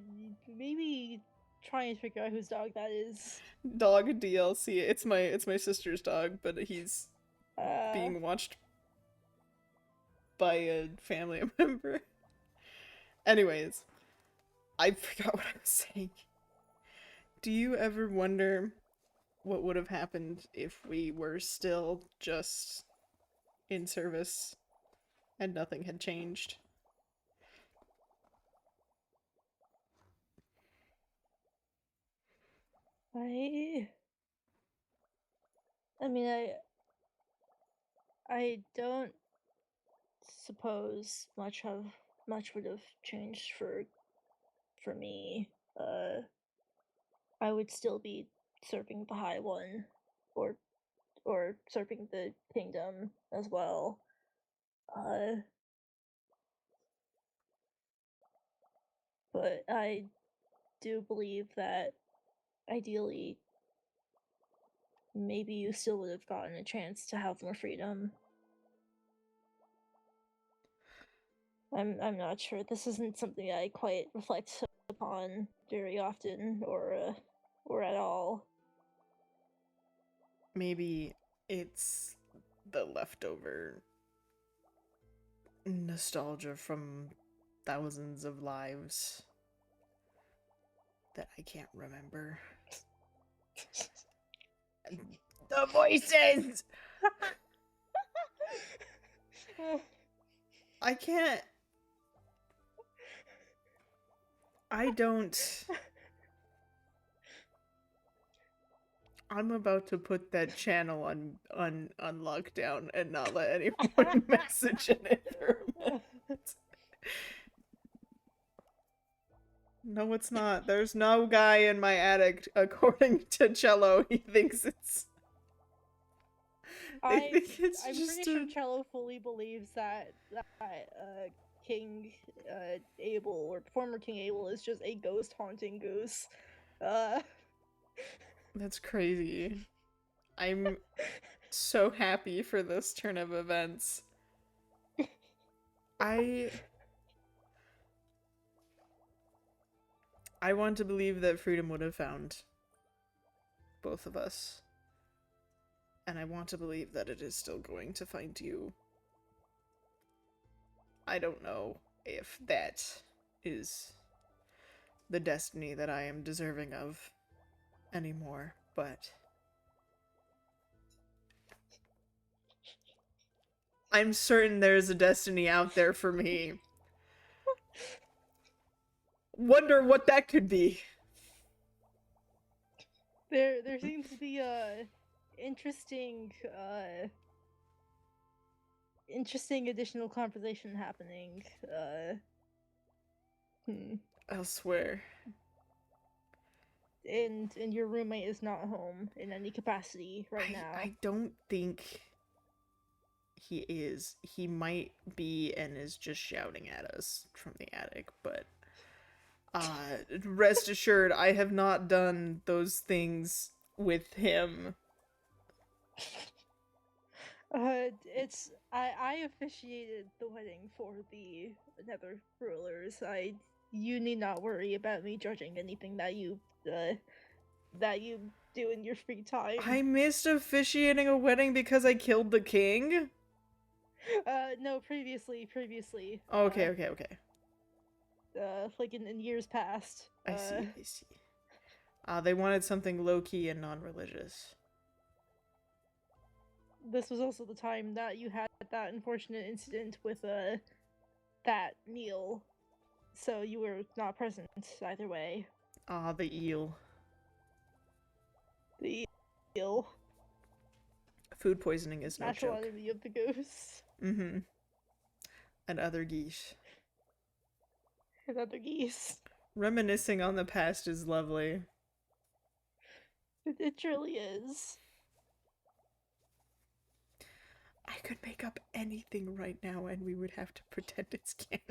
maybe try and figure out whose dog that is. Dog DLC. It's my sister's dog, but he's Uh, being watched by a family member. Anyways, I forgot what I was saying. Do you ever wonder what would have happened if we were still just in service and nothing had changed? I, I mean, I don't suppose much would have changed for me. I would still be serving the High One, or serving the kingdom as well. Uh, but I do believe that ideally, maybe you still would have gotten a chance to have more freedom. I'm not sure. This isn't something I quite reflect upon very often, or at all. Maybe it's the leftover nostalgia from thousands of lives that I can't remember. The voices! I can't. I don't. I'm about to put that channel on lockdown and not let anyone message in it for a minute. No, it's not. There's no guy in my attic, according to Cello. He thinks it's. They think it's I'm just pretty sure a... Cello fully believes that King Abel, or former King Abel, is just a ghost haunting goose. That's crazy. I'm so happy for this turn of events. I want to believe that freedom would have found both of us. And I want to believe that it is still going to find you. I don't know if that is the destiny that I am deserving of anymore, but I'm certain there's a destiny out there for me. Wonder what that could be. There seems to be interesting interesting additional conversation happening Elsewhere. and your roommate is not home in any capacity right now. I don't think he is. He might be and is just shouting at us from the attic, but rest assured, I have not done those things with him. I officiated the wedding for the Nether Rulers. You need not worry about me judging anything that you do in your free time. I missed officiating a wedding because I killed the king? No, previously. Okay. Like in years past. I see. They wanted something low-key and non-religious. This was also the time that you had that unfortunate incident with that meal, so you were not present either way. The eel. The eel. Food poisoning is no Natural joke. enemy of the goose. Mm-hmm. And other geese. And other geese. Reminiscing on the past is lovely. It truly is. I could make up anything right now and we would have to pretend it's canon.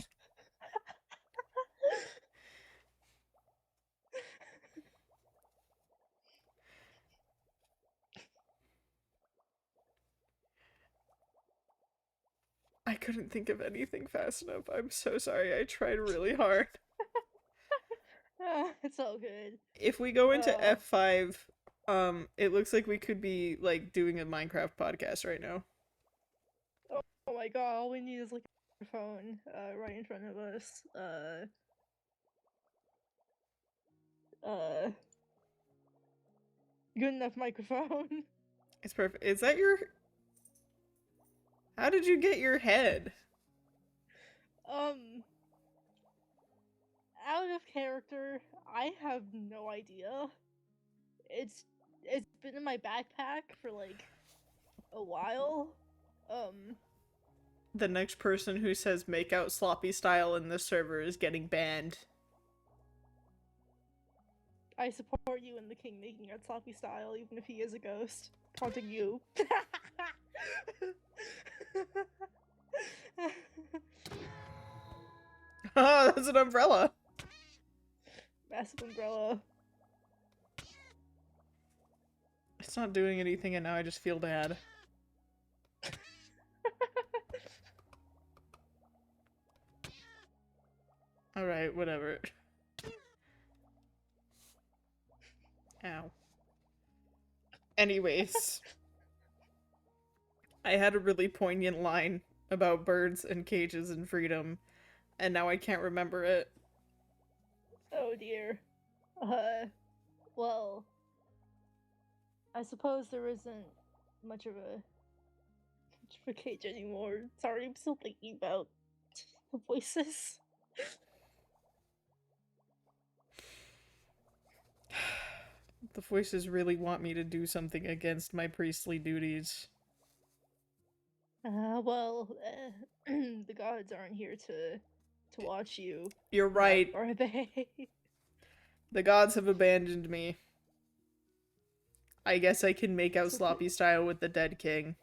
I couldn't think of anything fast enough. I'm so sorry. I tried really hard. It's all good. If we go into F5, it looks like we could be like doing a Minecraft podcast right now. Oh my god, all we need is like a phone right in front of us. Good enough microphone. It's perfect. Is that your... How did you get your head? Out of character, I have no idea. It's been in my backpack for like a while. The next person who says make out sloppy style in this server is getting banned. I support you in the king making out sloppy style, even if he is a ghost haunting you. Oh, that's an umbrella. Massive umbrella. It's not doing anything and now I just feel bad. Alright, whatever. Ow. Anyways, I had a really poignant line about birds and cages and freedom, and now I can't remember it. Oh dear. Well, I suppose there isn't much of a cage anymore. Sorry, I'm still thinking about the voices. The voices really want me to do something against my priestly duties. The gods aren't here to watch you. You're right. Are they? The gods have abandoned me. I guess I can make out sloppy style with the dead king.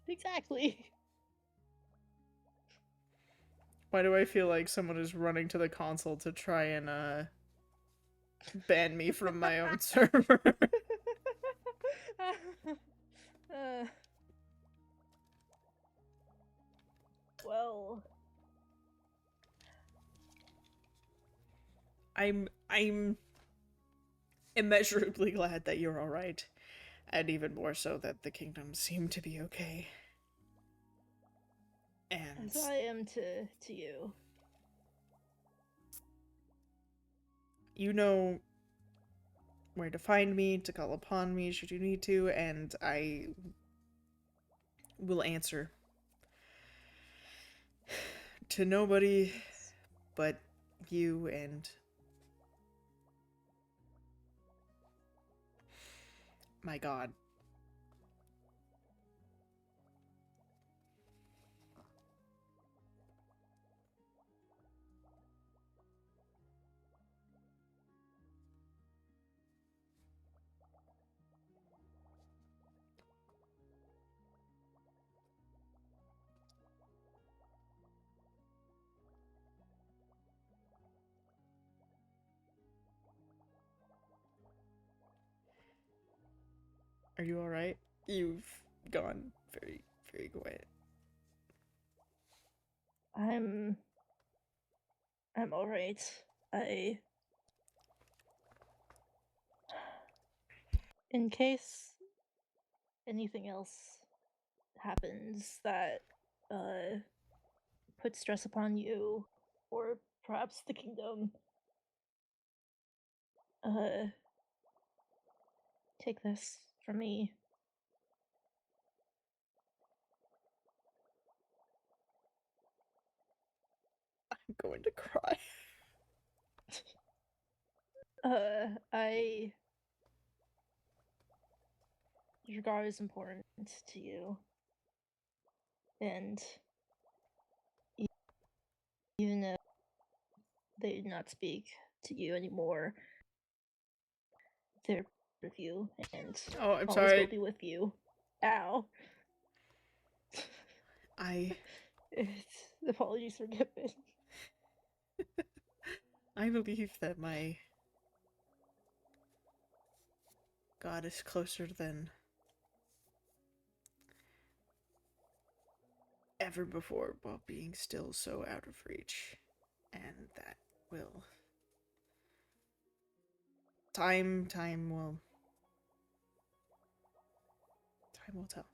Exactly. Why do I feel like someone is running to the console to try and ban me from my own server? Well, I'm immeasurably glad that you're alright. And even more so that the kingdoms seem to be okay. And as I am to you. You know where to find me, to call upon me should you need to, and I will answer. To nobody but you and my god. Are you alright? You've gone very, very quiet. I'm alright. In case anything else happens that puts stress upon you or perhaps the kingdom, take this from me. I'm going to cry. Your god is important to you. And even if they do not speak to you anymore, they're with you and Oh, I'm always sorry. will be with you. Ow. Apologies forgiven. I believe that my god is closer than ever before while being still so out of reach. And that will... Time will tell.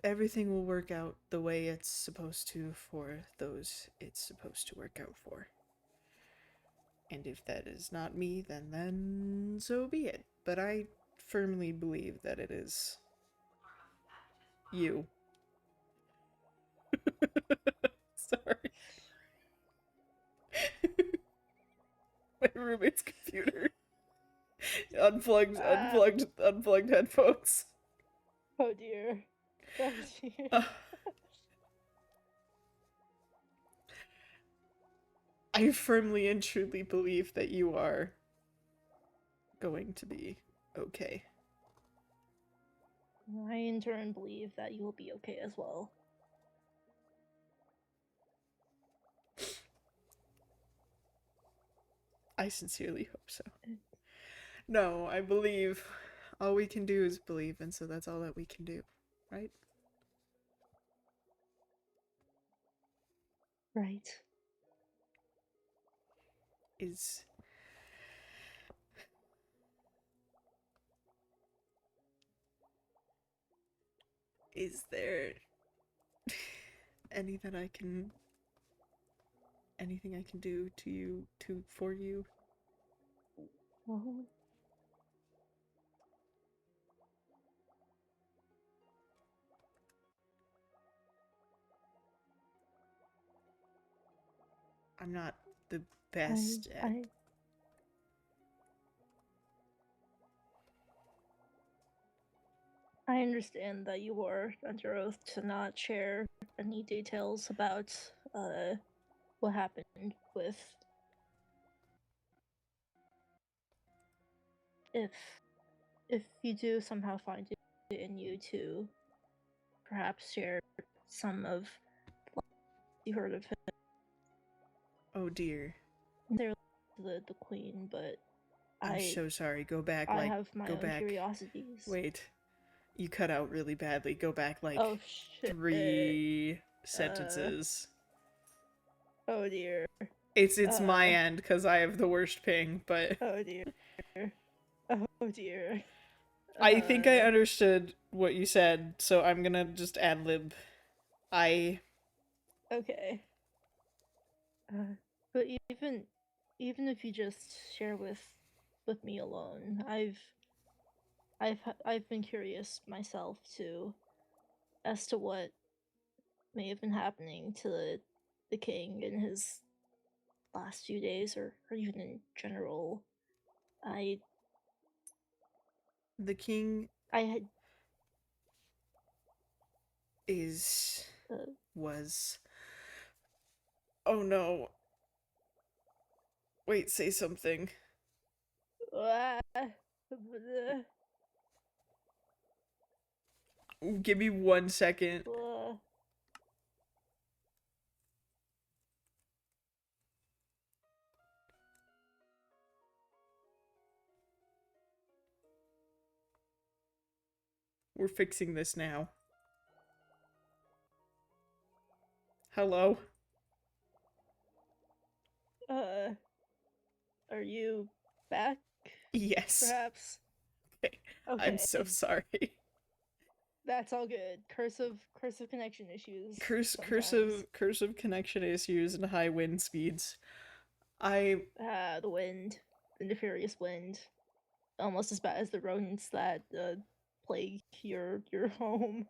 Everything will work out the way it's supposed to for those it's supposed to work out for. And if that is not me, then so be it. But I firmly believe that it is you. Sorry. My roommate's computer. Unplugged headphones. Oh dear. Oh dear. I firmly and truly believe that you are going to be okay. I in turn believe that you will be okay as well. I sincerely hope so. No, I believe All we can do is believe, and so that's all that we can do, right? Right. Is there any that I can anything I can do to you for you? Well, I'm not the best at I understand that you were under oath to not share any details about what happened with if you do somehow find it in you to perhaps share some of what you heard of him. Oh dear. They're the queen, but I'm so sorry. Go back, I like, have my go own back. curiosities. Wait. You cut out really badly. Go back, like, Oh shit. 3 sentences. Oh dear. It's my end, because I have the worst ping, but... Oh dear. Oh dear. I think I understood what you said, so I'm gonna just ad-lib. Okay. But even if you just share with me alone, I've been curious myself too, as to what may have been happening to the king in his last few days, or even in general. The king I had was... Oh no. Wait, say something. Give me 1 second. We're fixing this now. Hello? Are you back? Yes. Perhaps? Okay. I'm so sorry. That's all good. Cursive connection issues. Cursive connection issues and high wind speeds. The wind. The nefarious wind. Almost as bad as the rodents that plague your home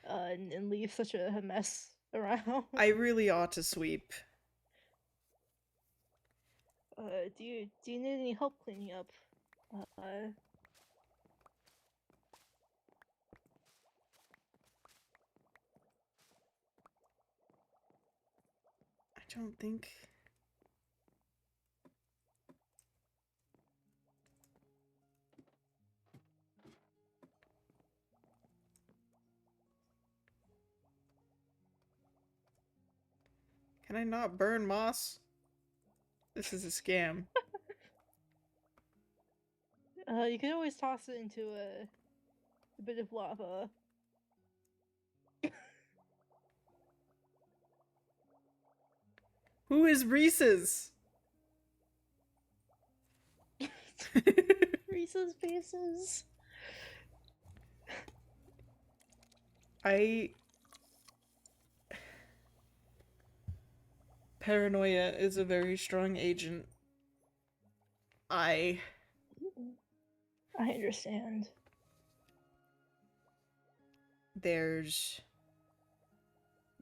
and leave such a mess around. I really ought to sweep. Do you need any help cleaning up? I don't think... Can I not burn moss? This is a scam. You can always toss it into a bit of lava. Who is Reese's? Reese's Pieces. Paranoia is a very strong agent. I understand. There's...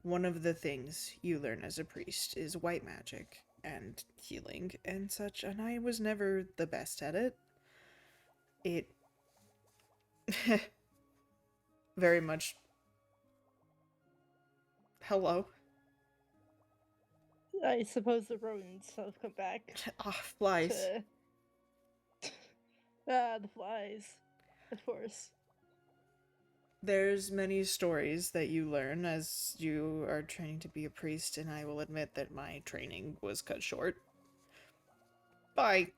One of the things you learn as a priest is white magic and healing and such, and I was never the best at it. It... very much... Hello? I suppose the rodents have come back. Flies. The flies. Of course. There's many stories that you learn as you are training to be a priest, and I will admit that my training was cut short by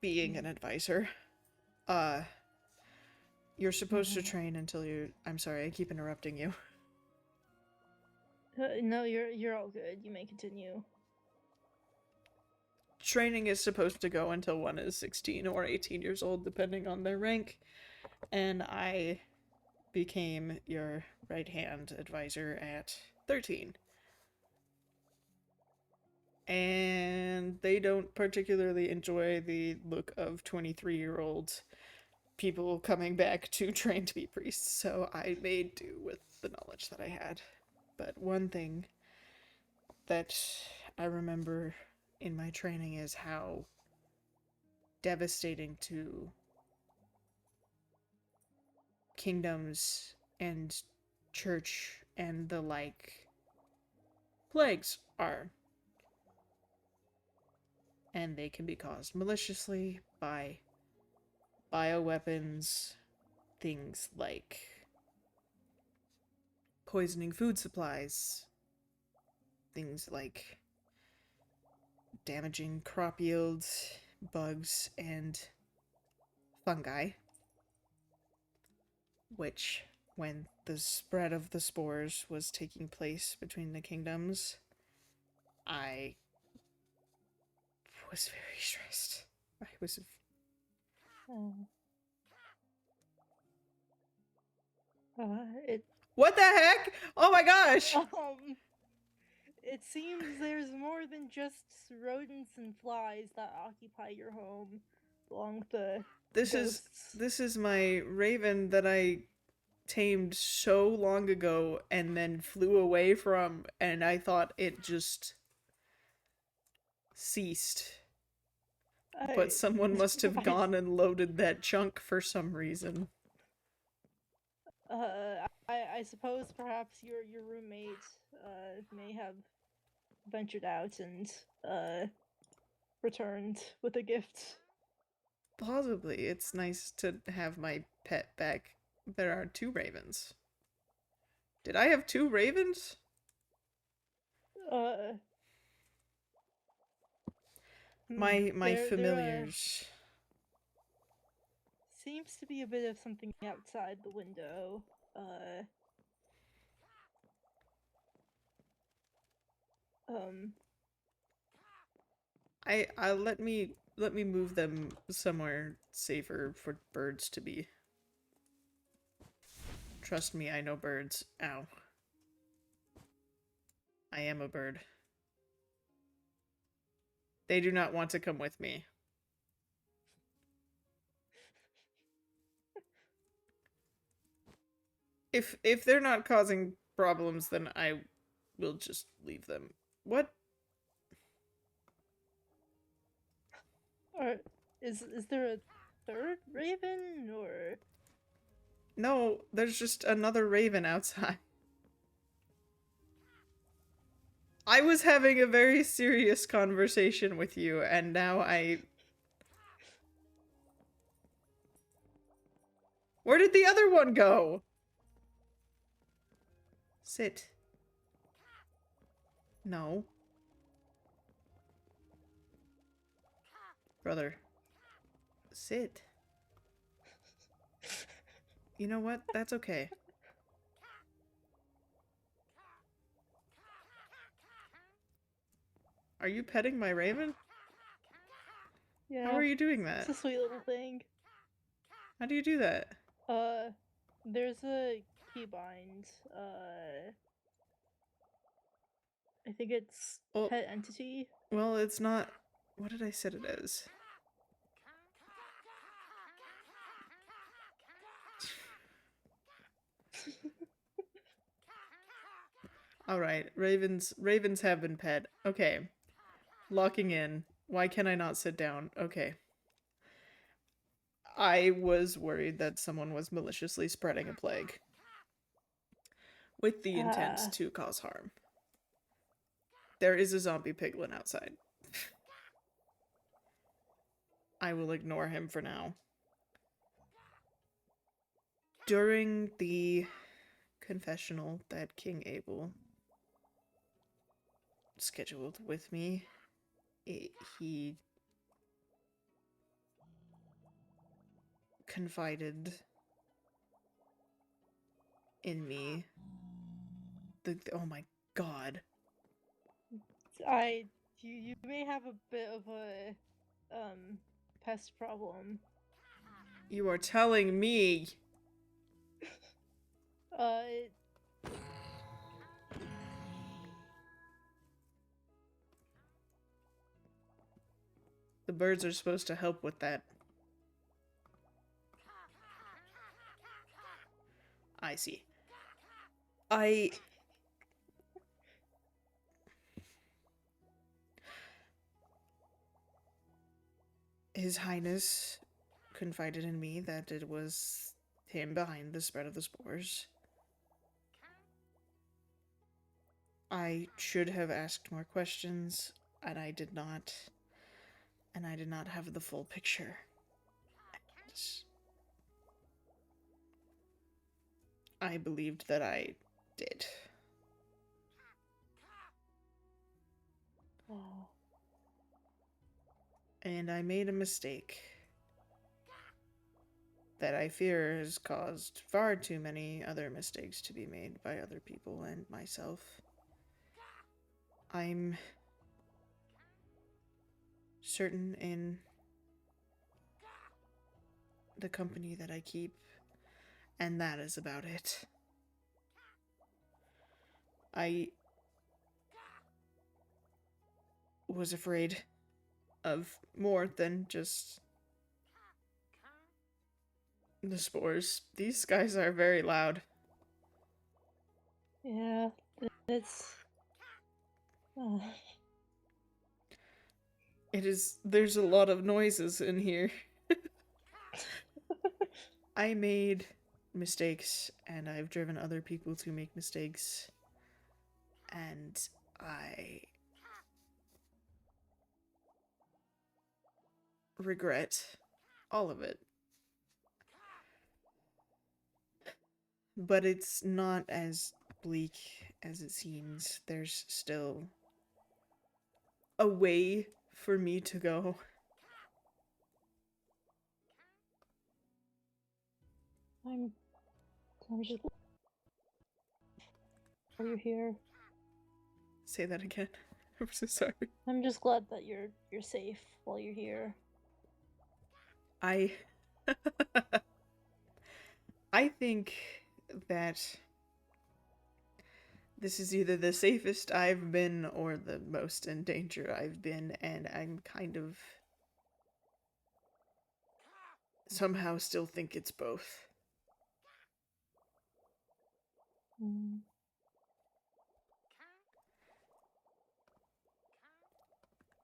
being an advisor. You're supposed to train until you... I'm sorry, I keep interrupting you. No, you're all good. You may continue. Training is supposed to go until one is 16 or 18 years old, depending on their rank. And I became your right-hand advisor at 13. And they don't particularly enjoy the look of 23-year-old people coming back to train to be priests, so I made do with the knowledge that I had. But one thing that I remember in my training is how devastating to kingdoms and church and the like plagues are. And they can be caused maliciously by bioweapons, things like poisoning food supplies, things like damaging crop yields, bugs, and fungi, which, when the spread of the spores was taking place between the kingdoms, I was very stressed. I was... It What the heck? Oh my gosh! It seems there's more than just rodents and flies that occupy your home, along with the ghosts. This is my raven that I tamed so long ago and then flew away from, and I thought it just ceased. But someone must have gone and loaded that chunk for some reason. I suppose perhaps your roommate may have ventured out and returned with a gift. Possibly. It's nice to have my pet back. There are 2 ravens. Did I have 2 ravens? My familiars. Seems to be a bit of something outside the window. I let me move them somewhere safer for birds to be. Trust me, I know birds. Ow. I am a bird. They do not want to come with me. If they're not causing problems, then I will just leave them. What? Or is there a third raven, or? No, there's just another raven outside. I was having a very serious conversation with you, and now I... Where did the other one go? Sit. No. Brother. Sit. You know what? That's okay. Are you petting my raven? Yeah. How are you doing that? It's a sweet little thing. How do you do that? There's a keybind. I think it's pet entity. Well, it's not... What did I set it as? Alright, ravens have been pet. Okay. Locking in. Why can I not sit down? Okay. I was worried that someone was maliciously spreading a plague. With the intent to cause harm. There is a zombie piglin outside. I will ignore him for now. During the confessional that King Abel scheduled with me, he confided in me. Oh my god. You may have a bit of a pest problem. You are telling me. Uh, The birds are supposed to help with that. I see. His Highness confided in me that it was him behind the spread of the spores. I should have asked more questions, and I did not. And I did not have the full picture. And I believed that I did. oh. And I made a mistake that I fear has caused far too many other mistakes to be made by other people and myself. I'm certain in the company that I keep, and that is about it. I was afraid of more than just the spores. These guys are very loud. Yeah, it's. There's a lot of noises in here. I made mistakes, and I've driven other people to make mistakes, and I regret all of it. But it's not as bleak as it seems. There's still a way for me to go. I'm just. Are you here? Say that again. I'm so sorry. I'm just glad that you're safe while you're here. I think that this is either the safest I've been or the most in danger I've been, and I'm kind of somehow still think it's both. Mm.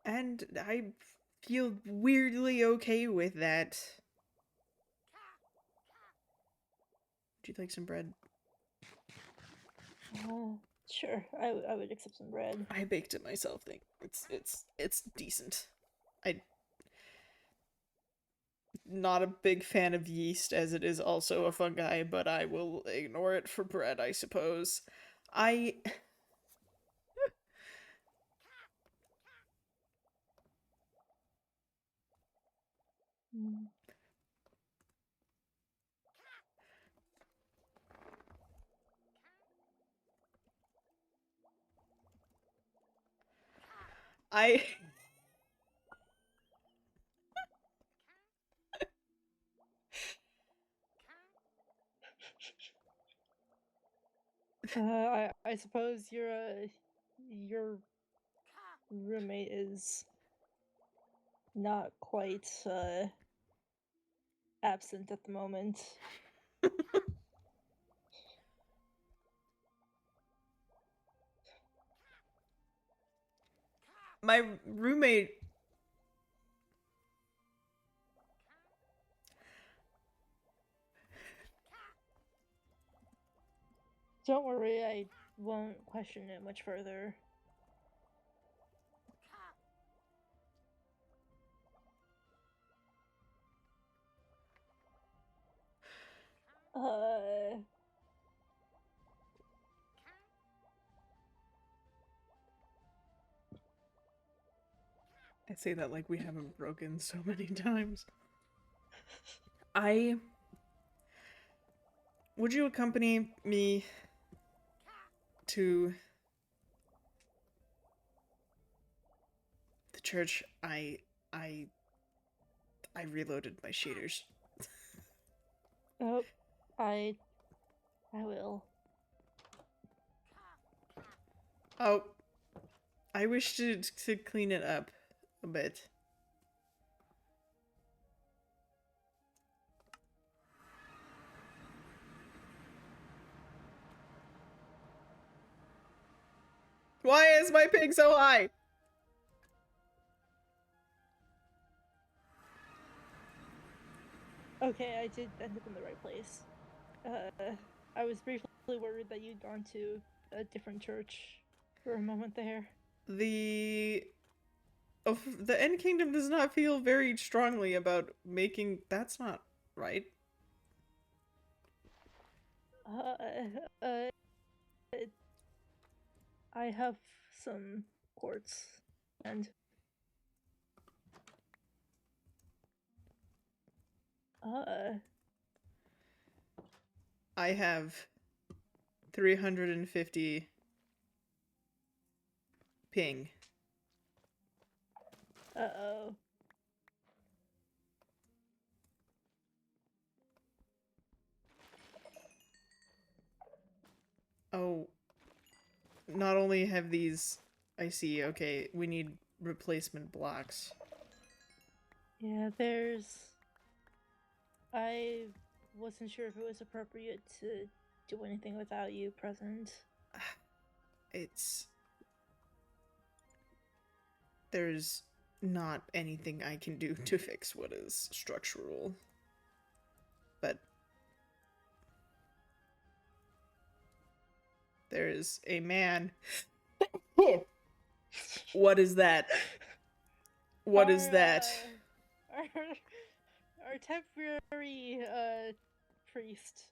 And I feel weirdly okay with that. Would you like some bread? Sure. I would accept some bread. I baked it myself. It's decent. I'm not a big fan of yeast, as it is also a fungi, but I will ignore it for bread, I suppose. I Mm. I I suppose your roommate is not quite absent at the moment. my roommate Don't worry, I won't question it much further. Uh, I say that like we haven't broken so many times. I would you accompany me to the church? I reloaded my shaders. Oh, I will. Oh, I wish to clean it up a bit. Why is my ping so high? Okay, I did end up in the right place. I was briefly worried that you'd gone to a different church for a moment there. The End Kingdom does not feel very strongly about making. That's not right. Uh, I have some quartz and I have 350 ping. uh-oh. Oh, not only have these. I see. Okay, we need replacement blocks. Yeah, I wasn't sure if it was appropriate to do anything without you present. It's. There's not anything I can do to fix what is structural. But there is a man. What is that? What is that? Our temporary priest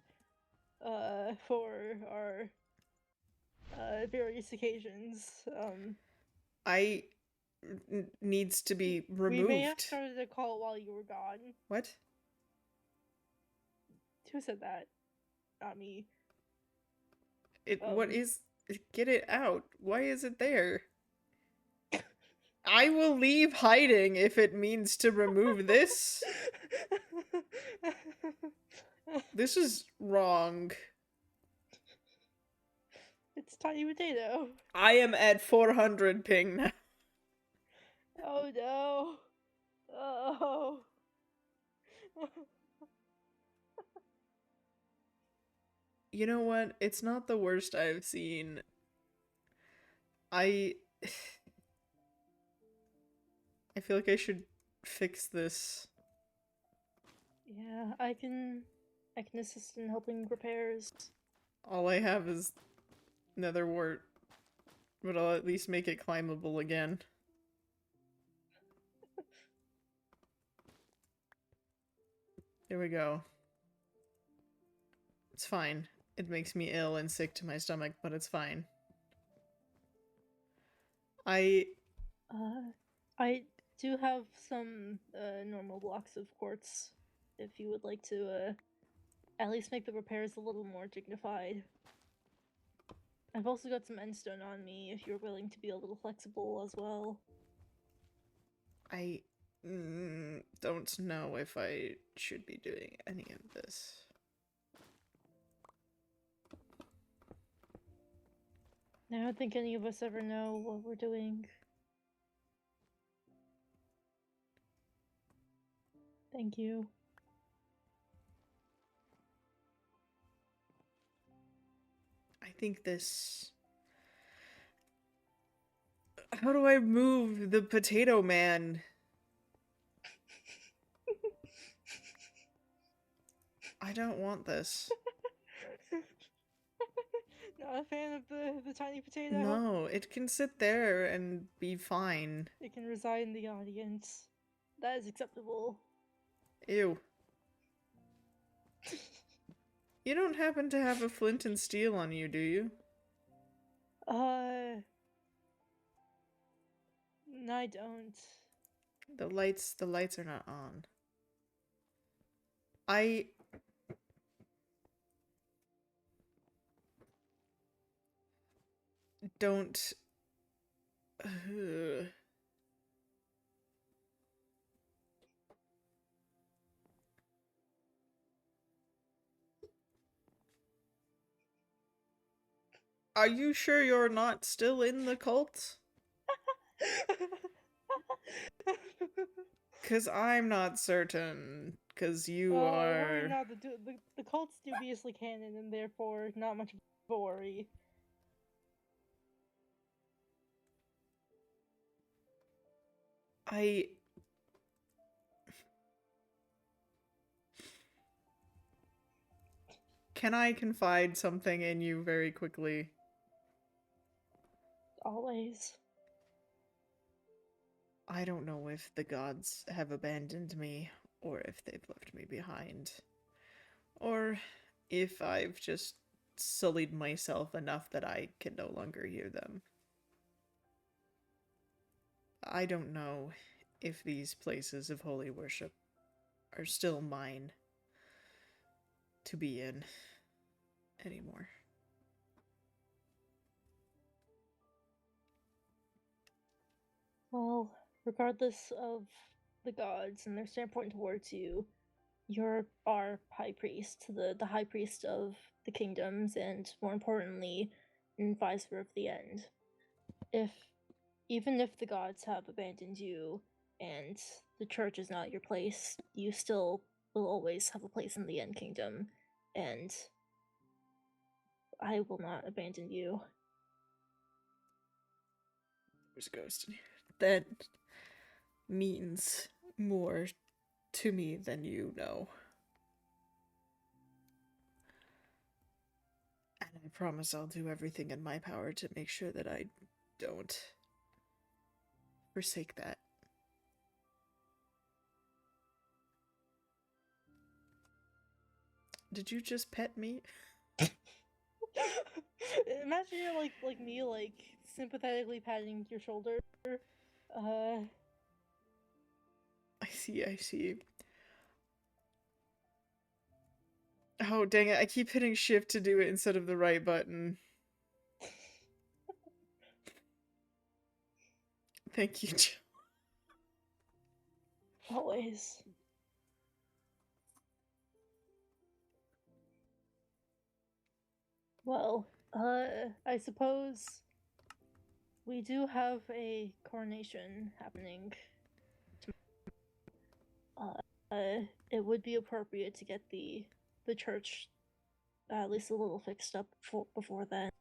for our various occasions. Needs to be We may have removed. started a call while you were gone. What? Who said that? Not me. What is? Get it out. Why is it there? I will leave hiding if it means to remove this. This is wrong. It's Tiny Potato. I am at 400 ping now. Oh no. Oh. You know what? It's not the worst I've seen. I feel like I should fix this. Yeah, I can assist in helping repairs. All I have is Nether wart, but I'll at least make it climbable again. There we go. It's fine. It makes me ill and sick to my stomach, but it's fine. I do have some normal blocks of quartz if you would like to at least make the repairs a little more dignified. I've also got some endstone on me if you're willing to be a little flexible as well. I don't know if I should be doing any of this. I don't think any of us ever know what we're doing. Thank you. I think this... How do I move the potato man? I don't want this. Not a fan of the tiny potato? No, it can sit there and be fine. It can reside in the audience. That is acceptable. Ew. You don't happen to have a flint and steel on you, do you? No, I don't. The lights are not on. I don't... Ugh. Are you sure you're not still in the cult? Because I'm not certain. Because you Well, I worry are... not. The cult's dubiously canon, and therefore not much of a worry. Can I confide something in you very quickly? Always. I don't know if the gods have abandoned me, or if they've left me behind. Or if I've just sullied myself enough that I can no longer hear them. I don't know if these places of holy worship are still mine to be in anymore. Well, regardless of the gods and their standpoint towards you, you're our high priest, the high priest of the kingdoms, and more importantly, advisor of the end. If Even if the gods have abandoned you and the church is not your place, you still will always have a place in the end kingdom, and I will not abandon you. There's a ghost in here. That means more to me than you know. And I promise I'll do everything in my power to make sure that I don't forsake that. Did you just pet me? Imagine you're like me, like sympathetically patting your shoulder. I see. Oh, dang it. I keep hitting shift to do it instead of the right button. Thank you, Joe. Always. Well, I suppose we do have a coronation happening. It would be appropriate to get the church at least a little fixed up before then.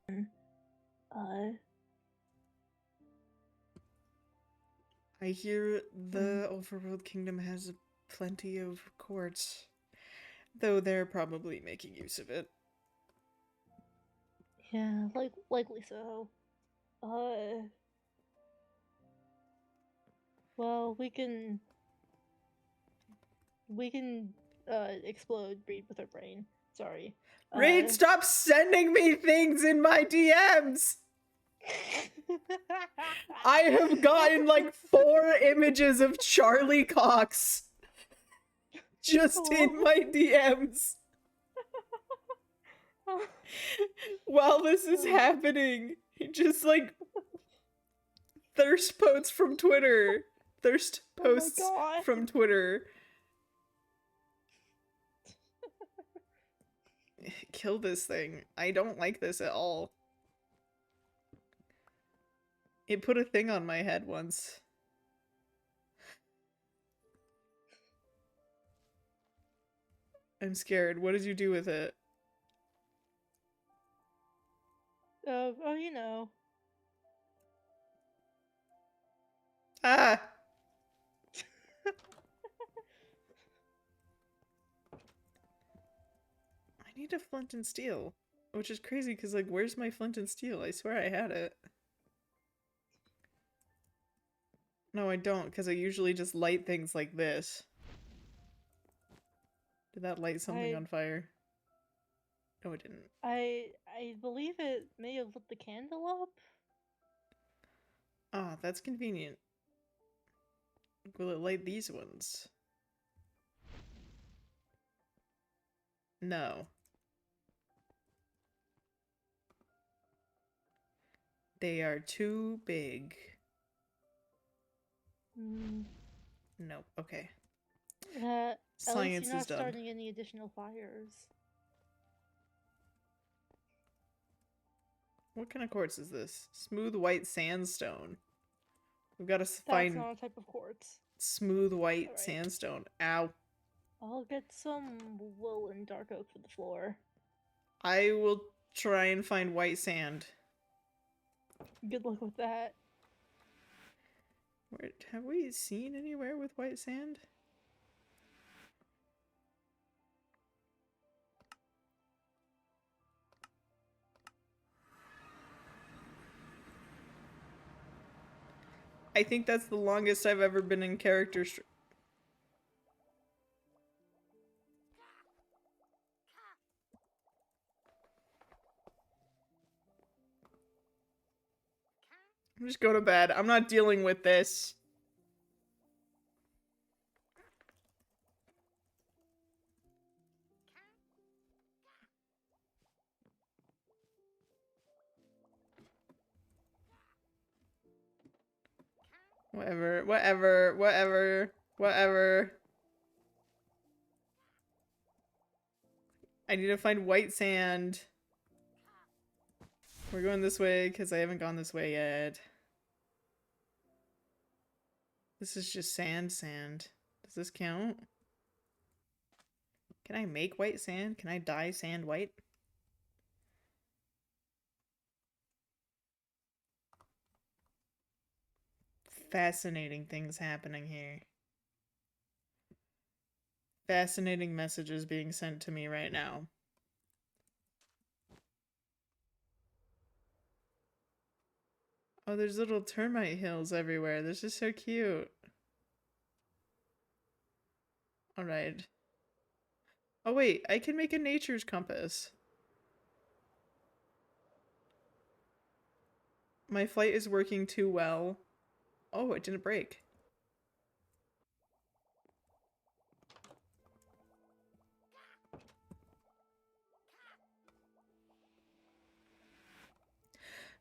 I hear the Overworld Kingdom has plenty of courts, though they're probably making use of it. Yeah, likely so. Well, we can explode Breed with our brain. Sorry. Reed, stop sending me things in my DMs! I have gotten like 4 images of Charlie Cox just in my DMs while this is happening. Just like thirst posts from Twitter. Thirst posts from Twitter. Kill this thing. I don't like this at all. It put a thing on my head once. I'm scared. What did you do with it? Oh, you know. Ah! I need a flint and steel. Which is crazy because, like, where's my flint and steel? I swear I had it. No, I don't, because I usually just light things like this. Did that light something on fire? No, it didn't. I believe it may have lit the candle up. Ah, that's convenient. Will it light these ones? No. They are too big. Mm. Nope. Okay. At least Science you're not is done. starting any additional fires. What kind of quartz is this? Smooth white sandstone. We've got to That's find not a type of quartz. smooth white Alright. sandstone. Ow. I'll get some wool and dark oak for the floor. I will try and find white sand. Good luck with that. Where, have we seen anywhere with white sand? I think that's the longest I've ever been in character. I'm just go to bed. I'm not dealing with this. Whatever, whatever, whatever, whatever. I need to find white sand. We're going this way because I haven't gone this way yet. This is just sand. Does this count? Can I make white sand? Can I dye sand white? Fascinating things happening here. Fascinating messages being sent to me right now. Oh, there's little termite hills everywhere. This is so cute. Alright. Oh wait, I can make a nature's compass. My flight is working too well. Oh, it didn't break.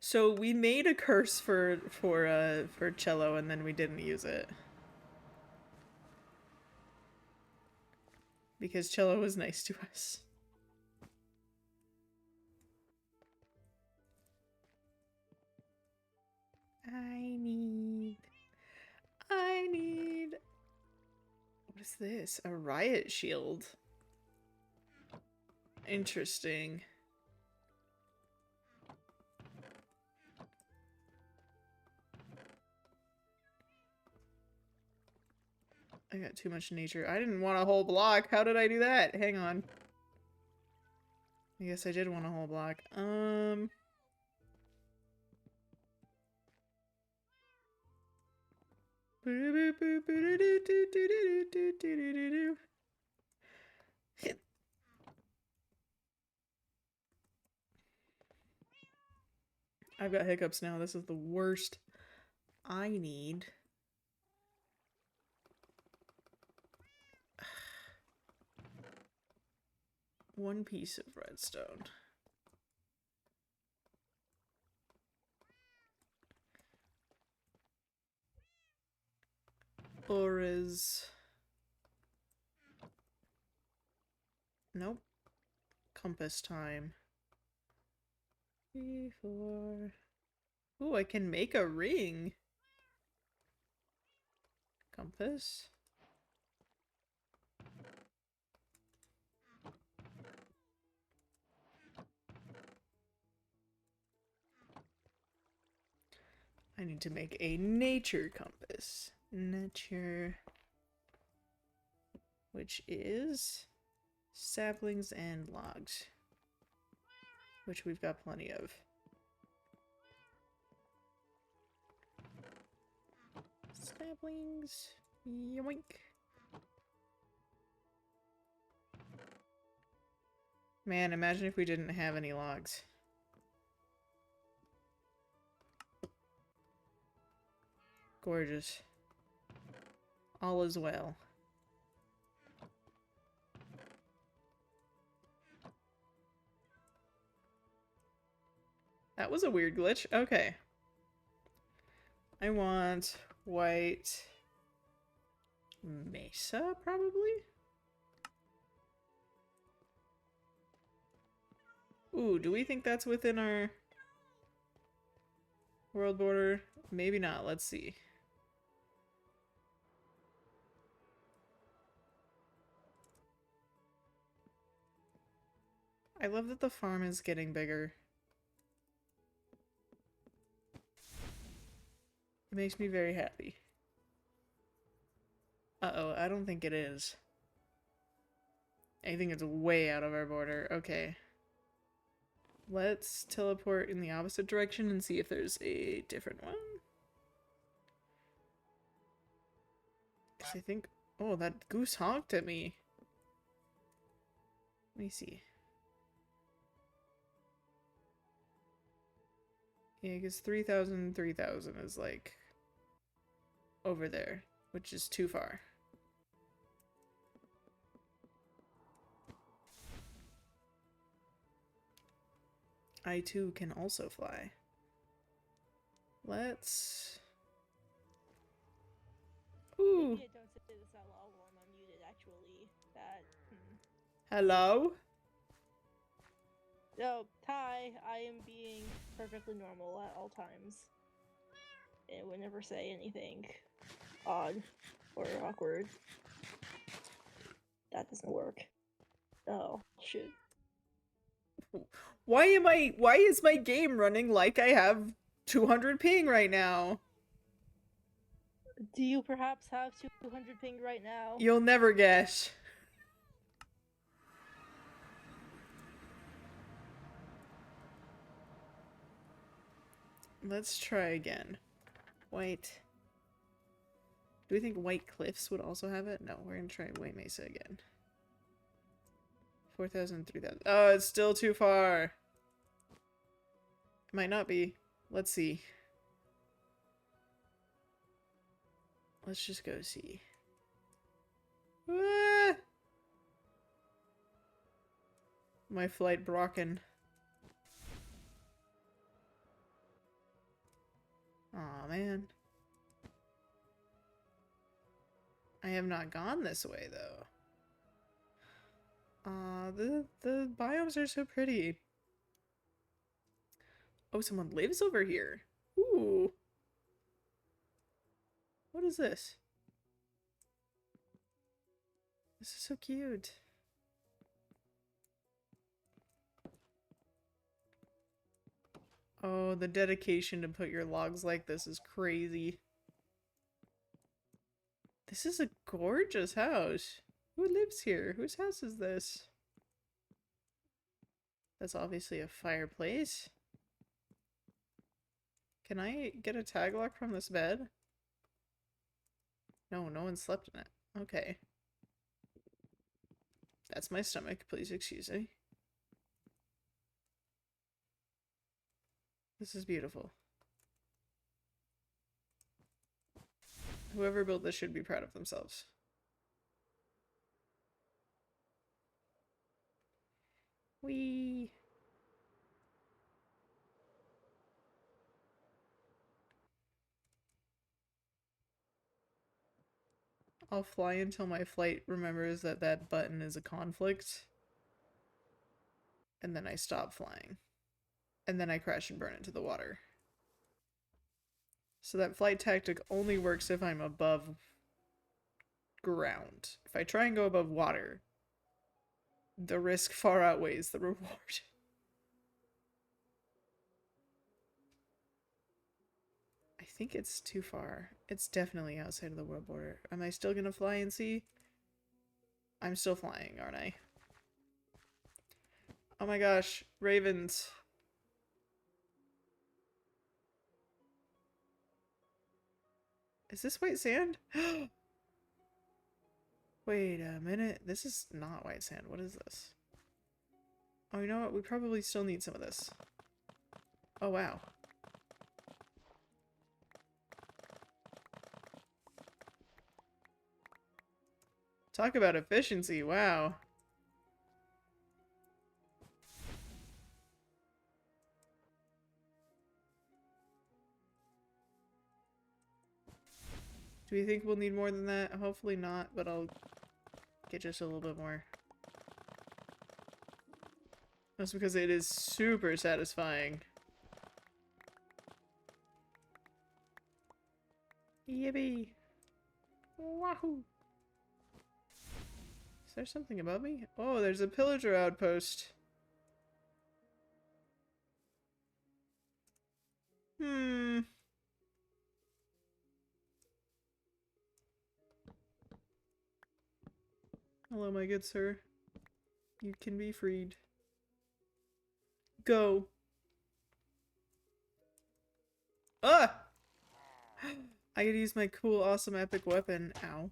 So we made a curse for Cello and then we didn't use it. Because Cello was nice to us. I need... What is this? A riot shield. Interesting. I got too much nature. I didn't want a whole block. How did I do that? Hang on. I guess I did want a whole block. I've got hiccups now. This is the worst. I need... one piece of redstone. Or is... Nope. Compass time. 3, 4... Ooh, I can make a ring. Compass. I need to make a nature compass. Nature. Which is saplings and logs. Which we've got plenty of. Saplings. Yoink. Man, imagine if we didn't have any logs. Gorgeous. All is well. That was a weird glitch. Okay. I want White Mesa, probably? Ooh, do we think that's within our world border? Maybe not. Let's see. I love that the farm is getting bigger. It makes me very happy. Uh-oh, I don't think it is. I think it's way out of our border. Okay. Let's teleport in the opposite direction and see if there's a different one. Because I think... Oh, that goose honked at me. Let me see. Yeah, because 3,000 is like over there, which is too far. I too can also fly. Let's... Ooh. Yeah, don't say this out loud while I'm unmuted, actually. That, Hello? No, Ty, I am being perfectly normal at all times. And would never say anything odd or awkward. That doesn't work. Oh, shoot. Why is my game running like I have 200 ping right now? Do you perhaps have 200 ping right now? You'll never guess. Let's try again. White. Do we think White Cliffs would also have it? No, we're gonna try White Mesa again. 4,000, 3,000. Oh, it's still too far. It might not be. Let's see. Let's just go see. Ah! My flight broken. Aw, man. I have not gone this way, though. The biomes are so pretty. Oh, someone lives over here. Ooh. What is this? This is so cute. Oh, the dedication to put your logs like this is crazy. This is a gorgeous house. Who lives here? Whose house is this? That's obviously a fireplace. Can I get a tag lock from this bed? No, no one slept in it. Okay. That's my stomach. Please excuse me. This is beautiful. Whoever built this should be proud of themselves. Whee! I'll fly until my flight remembers that that button is a conflict. And then I stop flying. And then I crash and burn into the water. So that flight tactic only works if I'm above ground. If I try and go above water, the risk far outweighs the reward. I think it's too far. It's definitely outside of the world border. Am I still gonna fly and see? I'm still flying, aren't I? Oh my gosh, ravens. Is this white sand? Wait a minute. This is not white sand. What is this? Oh, you know what? We probably still need some of this. Oh, wow. Talk about efficiency. Wow. Do we think we'll need more than that? Hopefully not, but I'll get just a little bit more. That's because it is super satisfying. Yippee! Wahoo! Is there something above me? Oh, there's a pillager outpost. Hello, my good sir. You can be freed. Go. Ah! I could use my cool, awesome, epic weapon. Ow.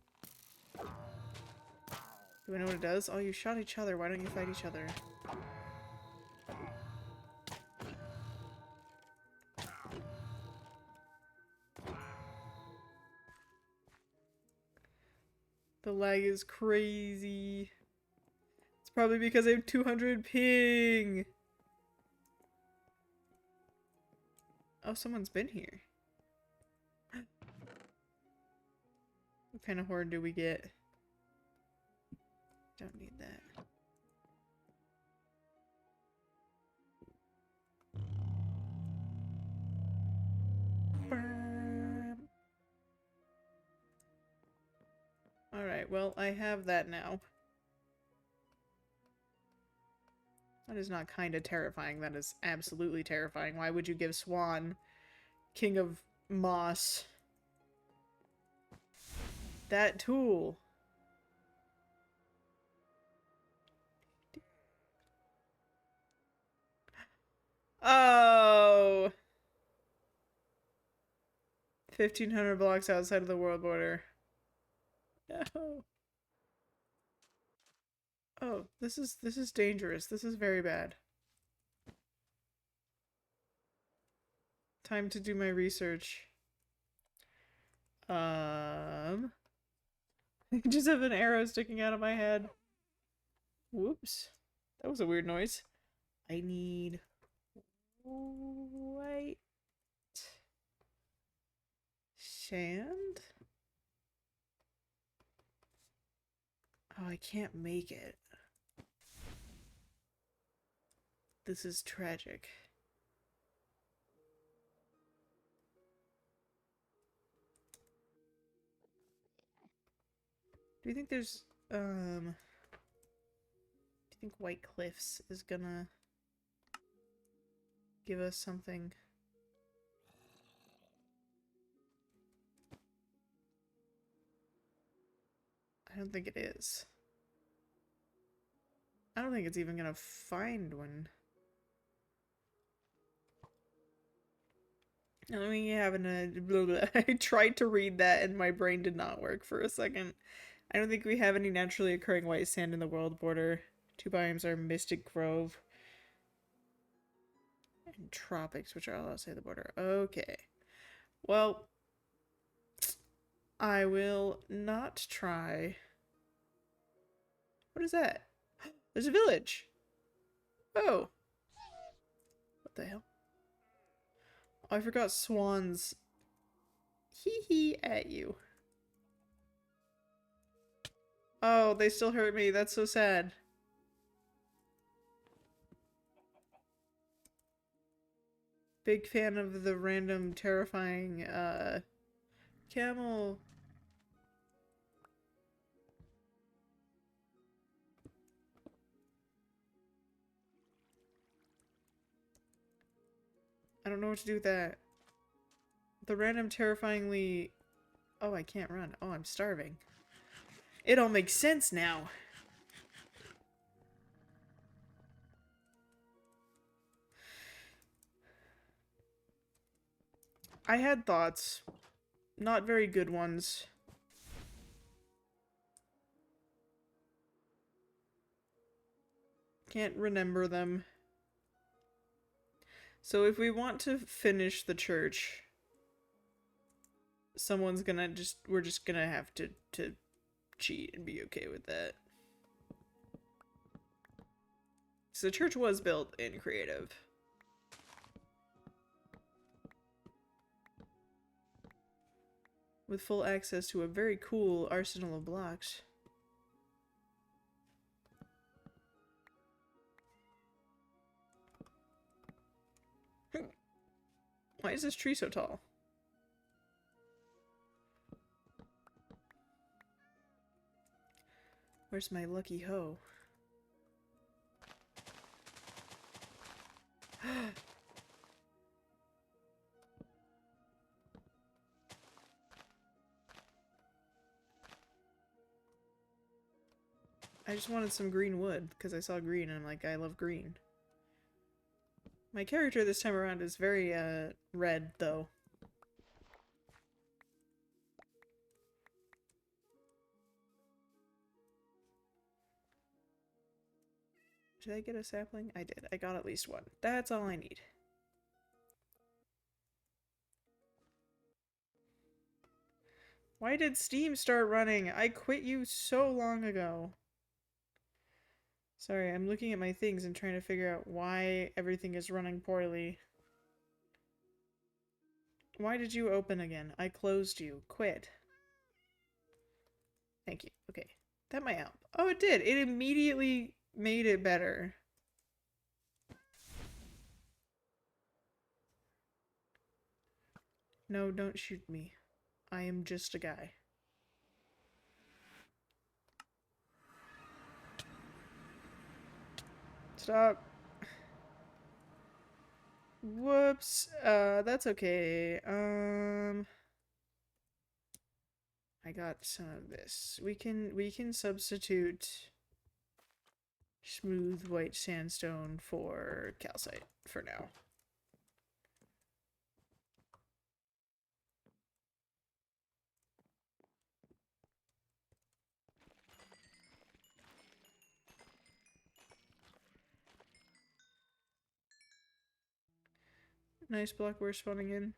Do I know what it does? Oh, you shot each other. Why don't you fight each other? The lag is crazy. It's probably because I have 200 ping. Oh, someone's been here. What kind of horde do we get? Don't need that. Alright, well, I have that now. That is not kind of terrifying. That is absolutely terrifying. Why would you give Swan, King of Moss, that tool? Oh! 1,500 blocks outside of the world border. No. Oh, this is dangerous. This is very bad. Time to do my research. I just have an arrow sticking out of my head. Whoops. That was a weird noise. I need white sand? Oh, I can't make it. This is tragic. Do you think there's, do you think White Cliffs is gonna give us something? I don't think it is. I don't think it's even gonna find one. I mean, you having a blah, blah. I tried to read that and my brain did not work for a second. I don't think we have any naturally occurring white sand in the world border. Two biomes are Mystic Grove and Tropics, which are all outside the border. Okay. Well, I will not try. What is that? There's a village. Oh. What the hell? Oh, I forgot swans. Hee hee at you. Oh, they still hurt me. That's so sad. Big fan of the random terrifying camel. I don't know what to do with that. The random terrifyingly... Oh, I can't run. Oh, I'm starving. It all makes sense now. I had thoughts. Not very good ones. Can't remember them. So if we want to finish the church, someone's gonna we're just gonna have to cheat and be okay with that. So the church was built in creative. with full access to a very cool arsenal of blocks. Why is this tree so tall? Where's my lucky hoe? I just wanted some green wood because I saw green and I'm like, I love green. My character this time around is very red though. Did I get a sapling? I did. I got at least one. That's all I need. Why did Steam start running? I quit you so long ago. Sorry, I'm looking at my things and trying to figure out why everything is running poorly. Why did you open again? I closed you. Quit. Thank you. Okay. That might help. Oh, it did. It immediately made it better. No, don't shoot me. I am just a guy. Stop. Whoops. That's okay. I got some of this. We can substitute smooth white sandstone for calcite for now. Nice block we're spawning in.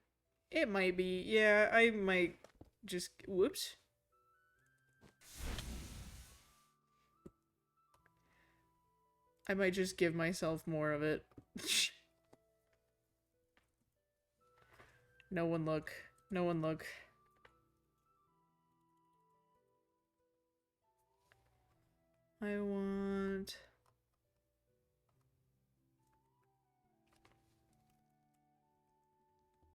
It might be. Yeah, I might just... Whoops. I might just give myself more of it. No one look. No one look. I want